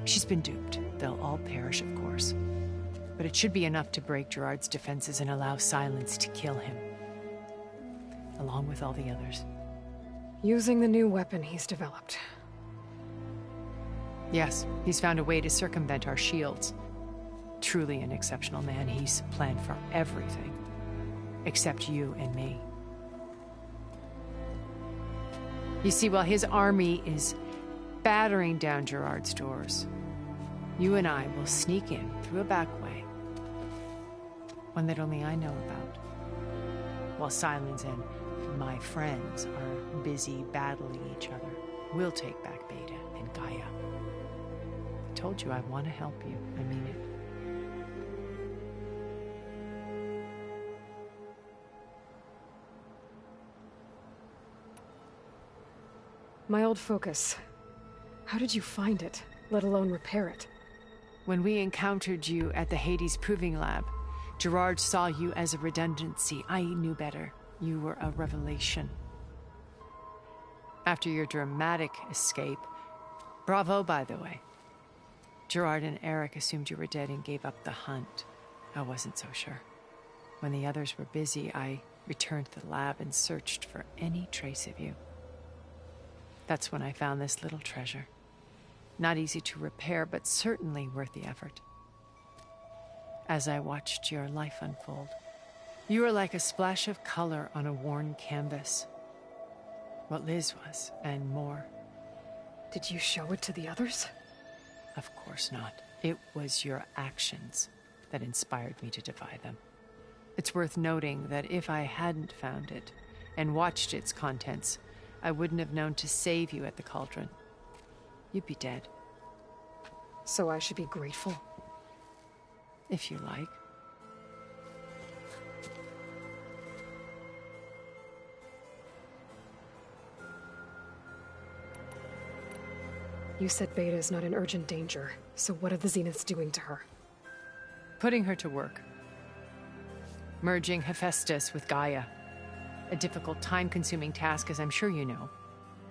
She's been duped. They'll all perish, of course. But it should be enough to break Gerard's defenses and allow Silence to kill him. Along with all the others. Using the new weapon he's developed. Yes, he's found a way to circumvent our shields. Truly an exceptional man. He's planned for everything. Except you and me. You see, while his army is battering down Gerard's doors, you and I will sneak in through a back way. One that only I know about. While Silence and my friends are busy battling each other, we'll take back Beta and Gaia. I told you I want to help you. I mean it. My old focus. How did you find it, let alone repair it? When we encountered you at the Hades Proving Lab, Gerard saw you as a redundancy. I knew better. You were a revelation. After your dramatic escape, bravo, by the way. Gerard and Eric assumed you were dead and gave up the hunt. I wasn't so sure. When the others were busy, I returned to the lab and searched for any trace of you. That's when I found this little treasure. Not easy to repair, but certainly worth the effort. As I watched your life unfold, you were like a splash of color on a worn canvas. What Liz was, and more. Did you show it to the others? Of course not. It was your actions that inspired me to defy them. It's worth noting that if I hadn't found it and watched its contents, I wouldn't have known to save you at the cauldron. You'd be dead. So I should be grateful? If you like. You said Beta is not in urgent danger, so what are the Zeniths doing to her? Putting her to work. Merging Hephaestus with Gaia. A difficult, time-consuming task, as I'm sure you know.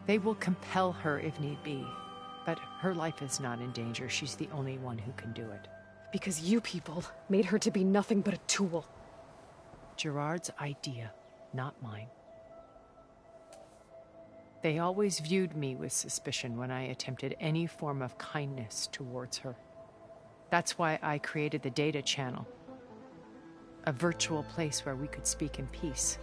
They will compel her if need be, but her life is not in danger. She's the only one who can do it. Because you people made her to be nothing but a tool. Gerard's idea, not mine. They always viewed me with suspicion when I attempted any form of kindness towards her. That's why I created the data channel. A virtual place where we could speak in peace.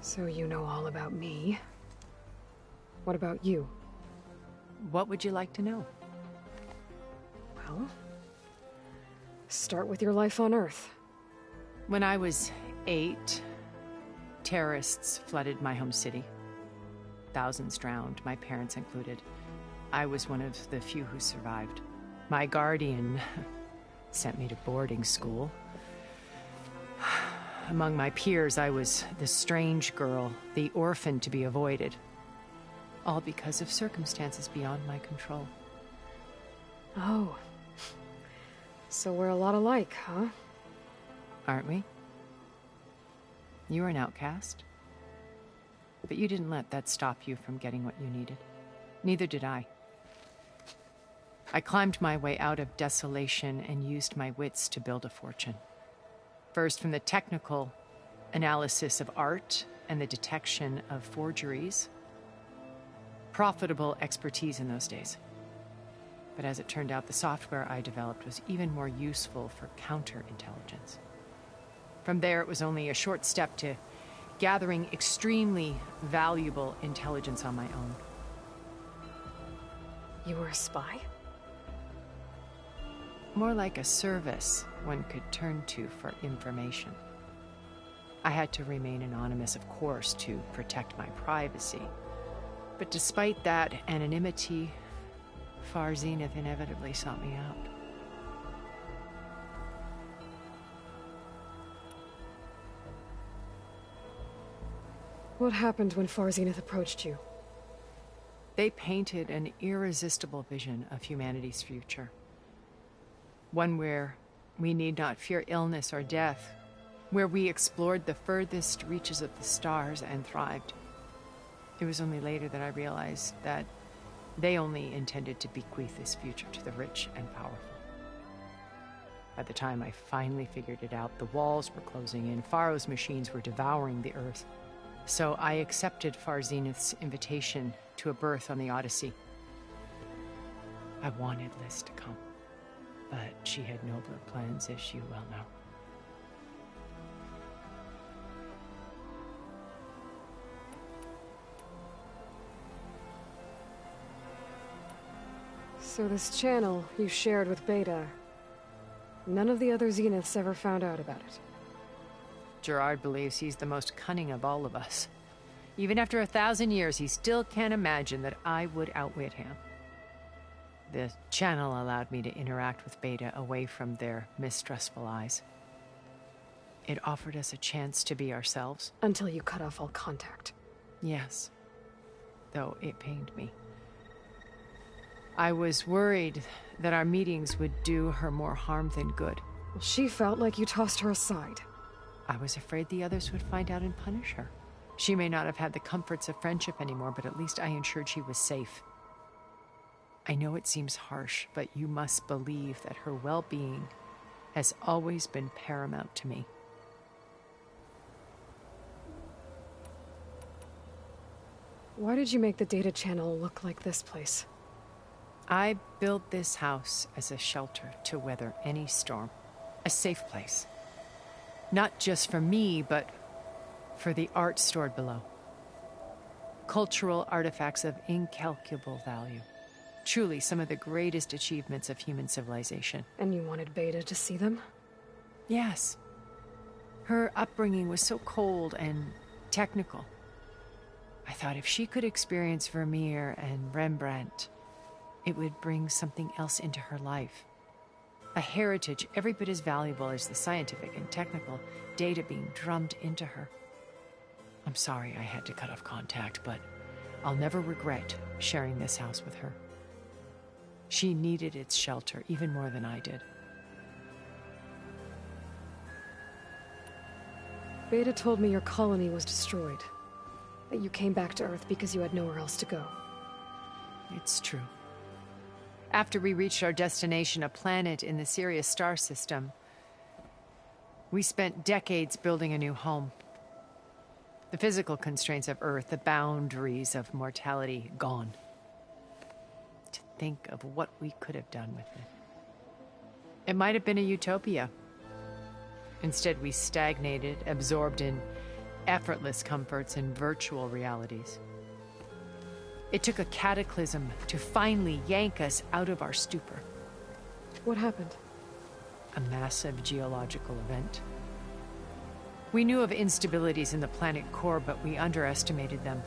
So you know all about me. What about you? What would you like to know? Well, start with your life on Earth. When I was 8, terrorists flooded my home city. Thousands drowned, my parents included. I was one of the few who survived. My guardian sent me to boarding school. Among my peers, I was the strange girl, the orphan to be avoided. All because of circumstances beyond my control. Oh. So we're a lot alike, huh? Aren't we? You were an outcast. But you didn't let that stop you from getting what you needed. Neither did I. I climbed my way out of desolation and used my wits to build a fortune. First, from the technical analysis of art and the detection of forgeries. Profitable expertise in those days. But as it turned out, the software I developed was even more useful for counterintelligence. From there, it was only a short step to gathering extremely valuable intelligence on my own. You were a spy? More like a service one could turn to for information. I had to remain anonymous, of course, to protect my privacy. But despite that anonymity, Far Zenith inevitably sought me out. What happened when Far Zenith approached you? They painted an irresistible vision of humanity's future. One where we need not fear illness or death, where we explored the furthest reaches of the stars and thrived. It was only later that I realized that they only intended to bequeath this future to the rich and powerful. By the time I finally figured it out, the walls were closing in, Pharaoh's machines were devouring the earth. So I accepted Far Zenith's invitation to a berth on the Odyssey. I wanted Liz to come, but she had nobler plans, as you well know. So this channel you shared with Beta, none of the other Zeniths ever found out about it. Gerard believes he's the most cunning of all of us. Even after 1,000 years, he still can't imagine that I would outwit him. The channel allowed me to interact with Beta away from their mistrustful eyes. It offered us a chance to be ourselves. Until you cut off all contact. Yes. Though it pained me. I was worried that our meetings would do her more harm than good. Well, she felt like you tossed her aside. I was afraid the others would find out and punish her. She may not have had the comforts of friendship anymore, but at least I ensured she was safe. I know it seems harsh, but you must believe that her well-being has always been paramount to me. Why did you make the data channel look like this place? I built this house as a shelter to weather any storm. A safe place. Not just for me, but for the art stored below. Cultural artifacts of incalculable value. Truly some of the greatest achievements of human civilization. And you wanted Beta to see them? Yes. Her upbringing was so cold and technical. I thought if she could experience Vermeer and Rembrandt, it would bring something else into her life. A heritage every bit as valuable as the scientific and technical data being drummed into her. I'm sorry I had to cut off contact, but I'll never regret sharing this house with her. She needed its shelter even more than I did. Beta told me your colony was destroyed. That you came back to Earth because you had nowhere else to go. It's true. After we reached our destination, a planet in the Sirius star system, we spent decades building a new home. The physical constraints of Earth, the boundaries of mortality, gone. To think of what we could have done with it. It might have been a utopia. Instead, we stagnated, absorbed in effortless comforts and virtual realities. It took a cataclysm to finally yank us out of our stupor. What happened? A massive geological event. We knew of instabilities in the planet core, but we underestimated them.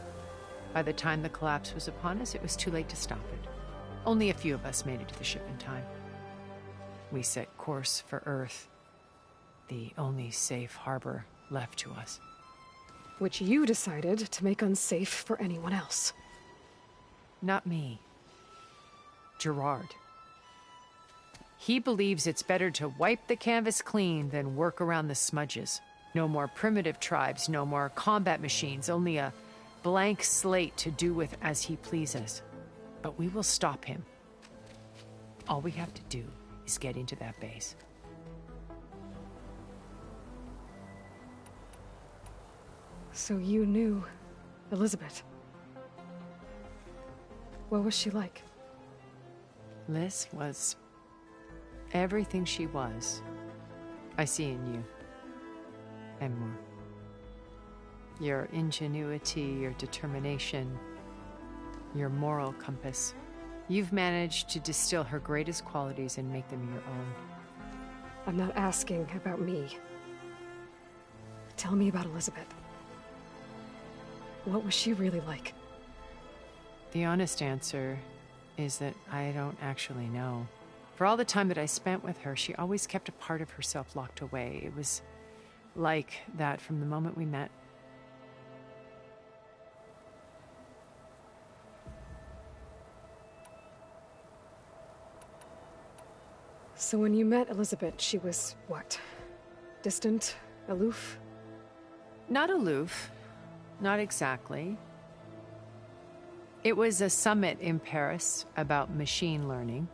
By the time the collapse was upon us, it was too late to stop it. Only a few of us made it to the ship in time. We set course for Earth, the only safe harbor left to us. Which you decided to make unsafe for anyone else. Not me. Gerard. He believes it's better to wipe the canvas clean than work around the smudges. No more primitive tribes, no more combat machines, only a blank slate to do with as he pleases. But we will stop him. All we have to do is get into that base. So you knew Elizabeth. What was she like? Liz was everything she was. I see in you. And more. Your ingenuity, your determination, your moral compass. You've managed to distill her greatest qualities and make them your own. I'm not asking about me. Tell me about Elizabeth. What was she really like? The honest answer is that I don't actually know. For all the time that I spent with her, she always kept a part of herself locked away. It was like that from the moment we met. So when you met Elizabeth, she was what? Distant? Aloof? Not aloof. Not exactly. It was a summit in Paris about machine learning,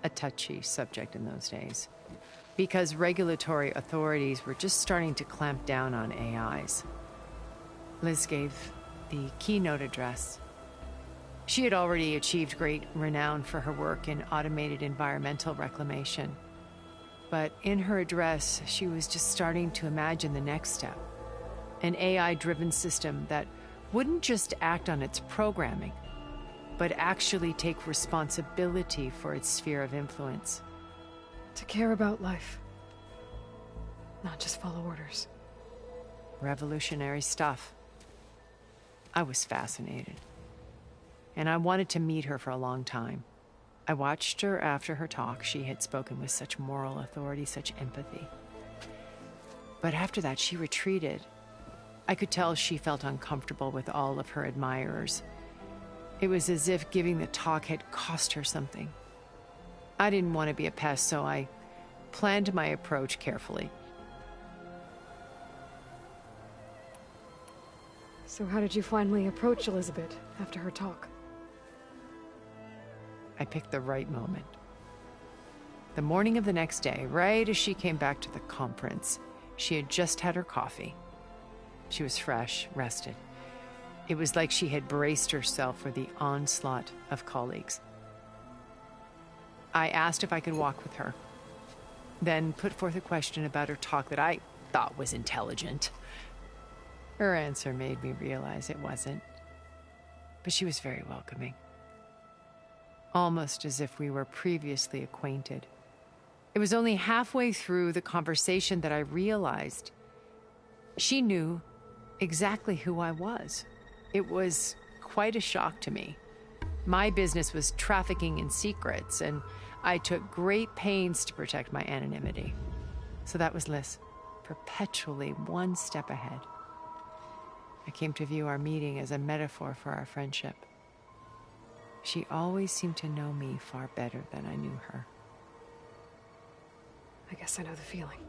a touchy subject in those days, because regulatory authorities were just starting to clamp down on AIs. Liz gave the keynote address. She had already achieved great renown for her work in automated environmental reclamation. But in her address, she was just starting to imagine the next step. An AI-driven system that wouldn't just act on its programming, but actually take responsibility for its sphere of influence. To care about life. Not just follow orders. Revolutionary stuff. I was fascinated. And I wanted to meet her for a long time. I watched her after her talk. She had spoken with such moral authority, such empathy. But after that, she retreated. I could tell she felt uncomfortable with all of her admirers. It was as if giving the talk had cost her something. I didn't want to be a pest, so I planned my approach carefully. So how did you finally approach Elizabeth after her talk? I picked the right moment. The morning of the next day, right as she came back to the conference, she had just had her coffee. She was fresh, rested. It was like she had braced herself for the onslaught of colleagues. I asked if I could walk with her, then put forth a question about her talk that I thought was intelligent. Her answer made me realize it wasn't, but she was very welcoming. Almost as if we were previously acquainted. It was only halfway through the conversation that I realized she knew exactly who I was. It was quite a shock to me. My business was trafficking in secrets, and I took great pains to protect my anonymity. So that was Liz, perpetually one step ahead. I came to view our meeting as a metaphor for our friendship. She always seemed to know me far better than I knew her. I guess I know the feeling.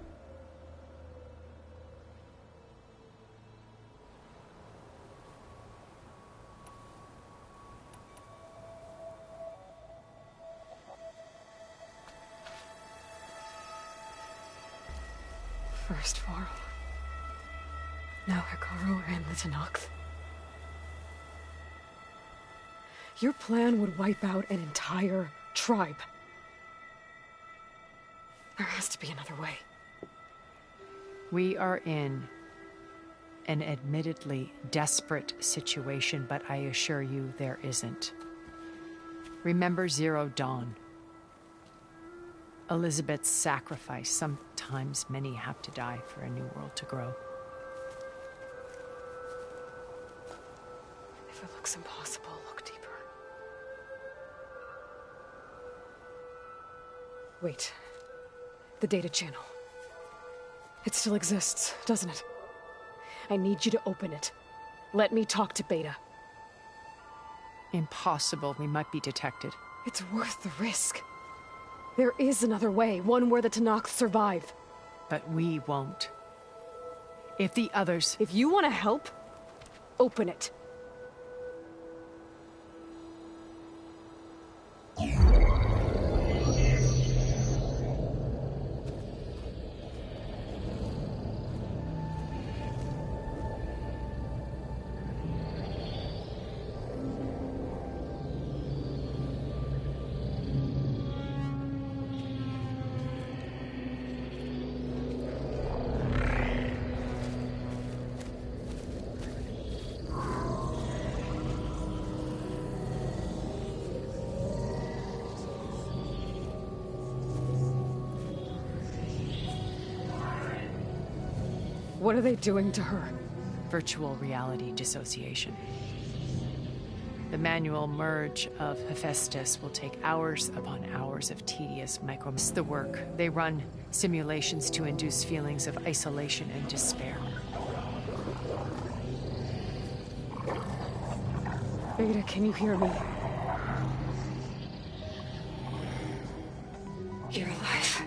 First Varl. Now Hikaru and the Tenakth. Your plan would wipe out an entire tribe. There has to be another way. We are in an admittedly desperate situation, but I assure you there isn't. Remember Zero Dawn. Elizabeth's sacrifice. Sometimes many have to die for a new world to grow. If it looks impossible, look deeper. Wait. The data channel. It still exists, doesn't it? I need you to open it. Let me talk to Beta. Impossible. We might be detected. It's worth the risk. There is another way, one where the Tenakth survive. But we won't. If the others... If you want to help, open it. What are they doing to her? Virtual reality dissociation. The manual merge of Hephaestus will take hours upon hours of tedious the work. They run simulations to induce feelings of isolation and despair. Beta, can you hear me? You're alive.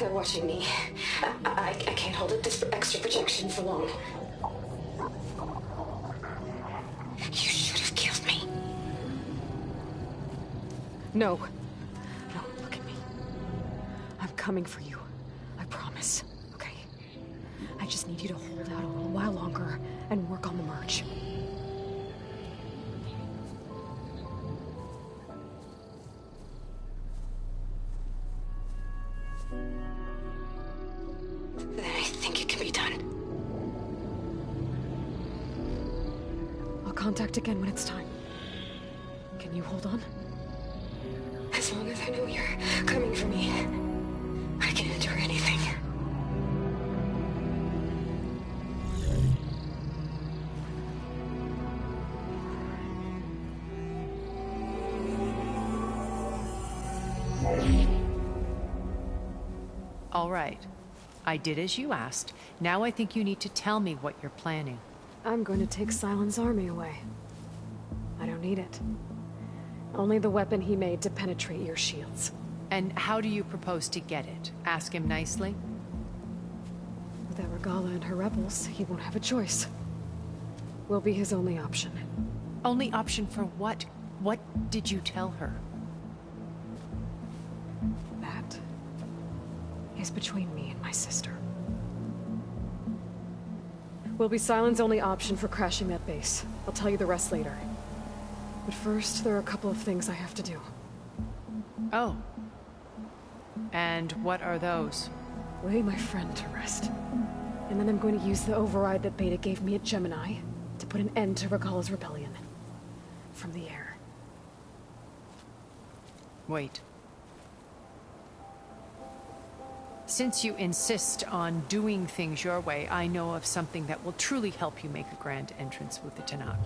They're watching me. I can't hold up this extra projection for long. You should have killed me. No. No, look at me. I'm coming for you. I promise, okay? I just need you to hold out a little while longer and work on the merge. Then I think it can be done. contact again when it's time. Can you hold on? As long as I know you're coming for me, I can endure anything. All right. I did as you asked. Now I think you need to tell me what you're planning. I'm going to take Sylens' army away. I don't need it. Only the weapon he made to penetrate your shields. And how do you propose to get it? Ask him nicely? Without Regala and her rebels, he won't have a choice. We'll be his only option. Only option for what? What did you tell her? That is between me and my sister. Will be Sylens' only option for crashing that base. I'll tell you the rest later. But first, there are a couple of things I have to do. Oh. And what are those? Lay my friend to rest. And then I'm going to use the override that Beta gave me at Gemini to put an end to Regala's rebellion. From the air. Wait. Since you insist on doing things your way, I know of something that will truly help you make a grand entrance with the Tenat.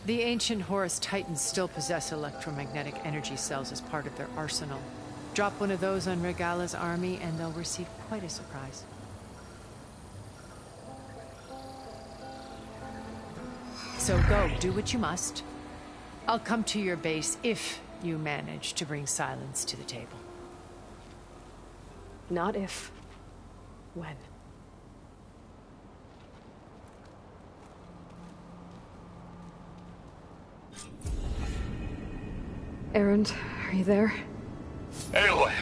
The ancient Horus Titans still possess electromagnetic energy cells as part of their arsenal. Drop one of those on Regala's army and they'll receive quite a surprise. So go, do what you must. I'll come to your base if you manage to bring Sylens to the table. Not if. When. Erend, are you there? Aloy!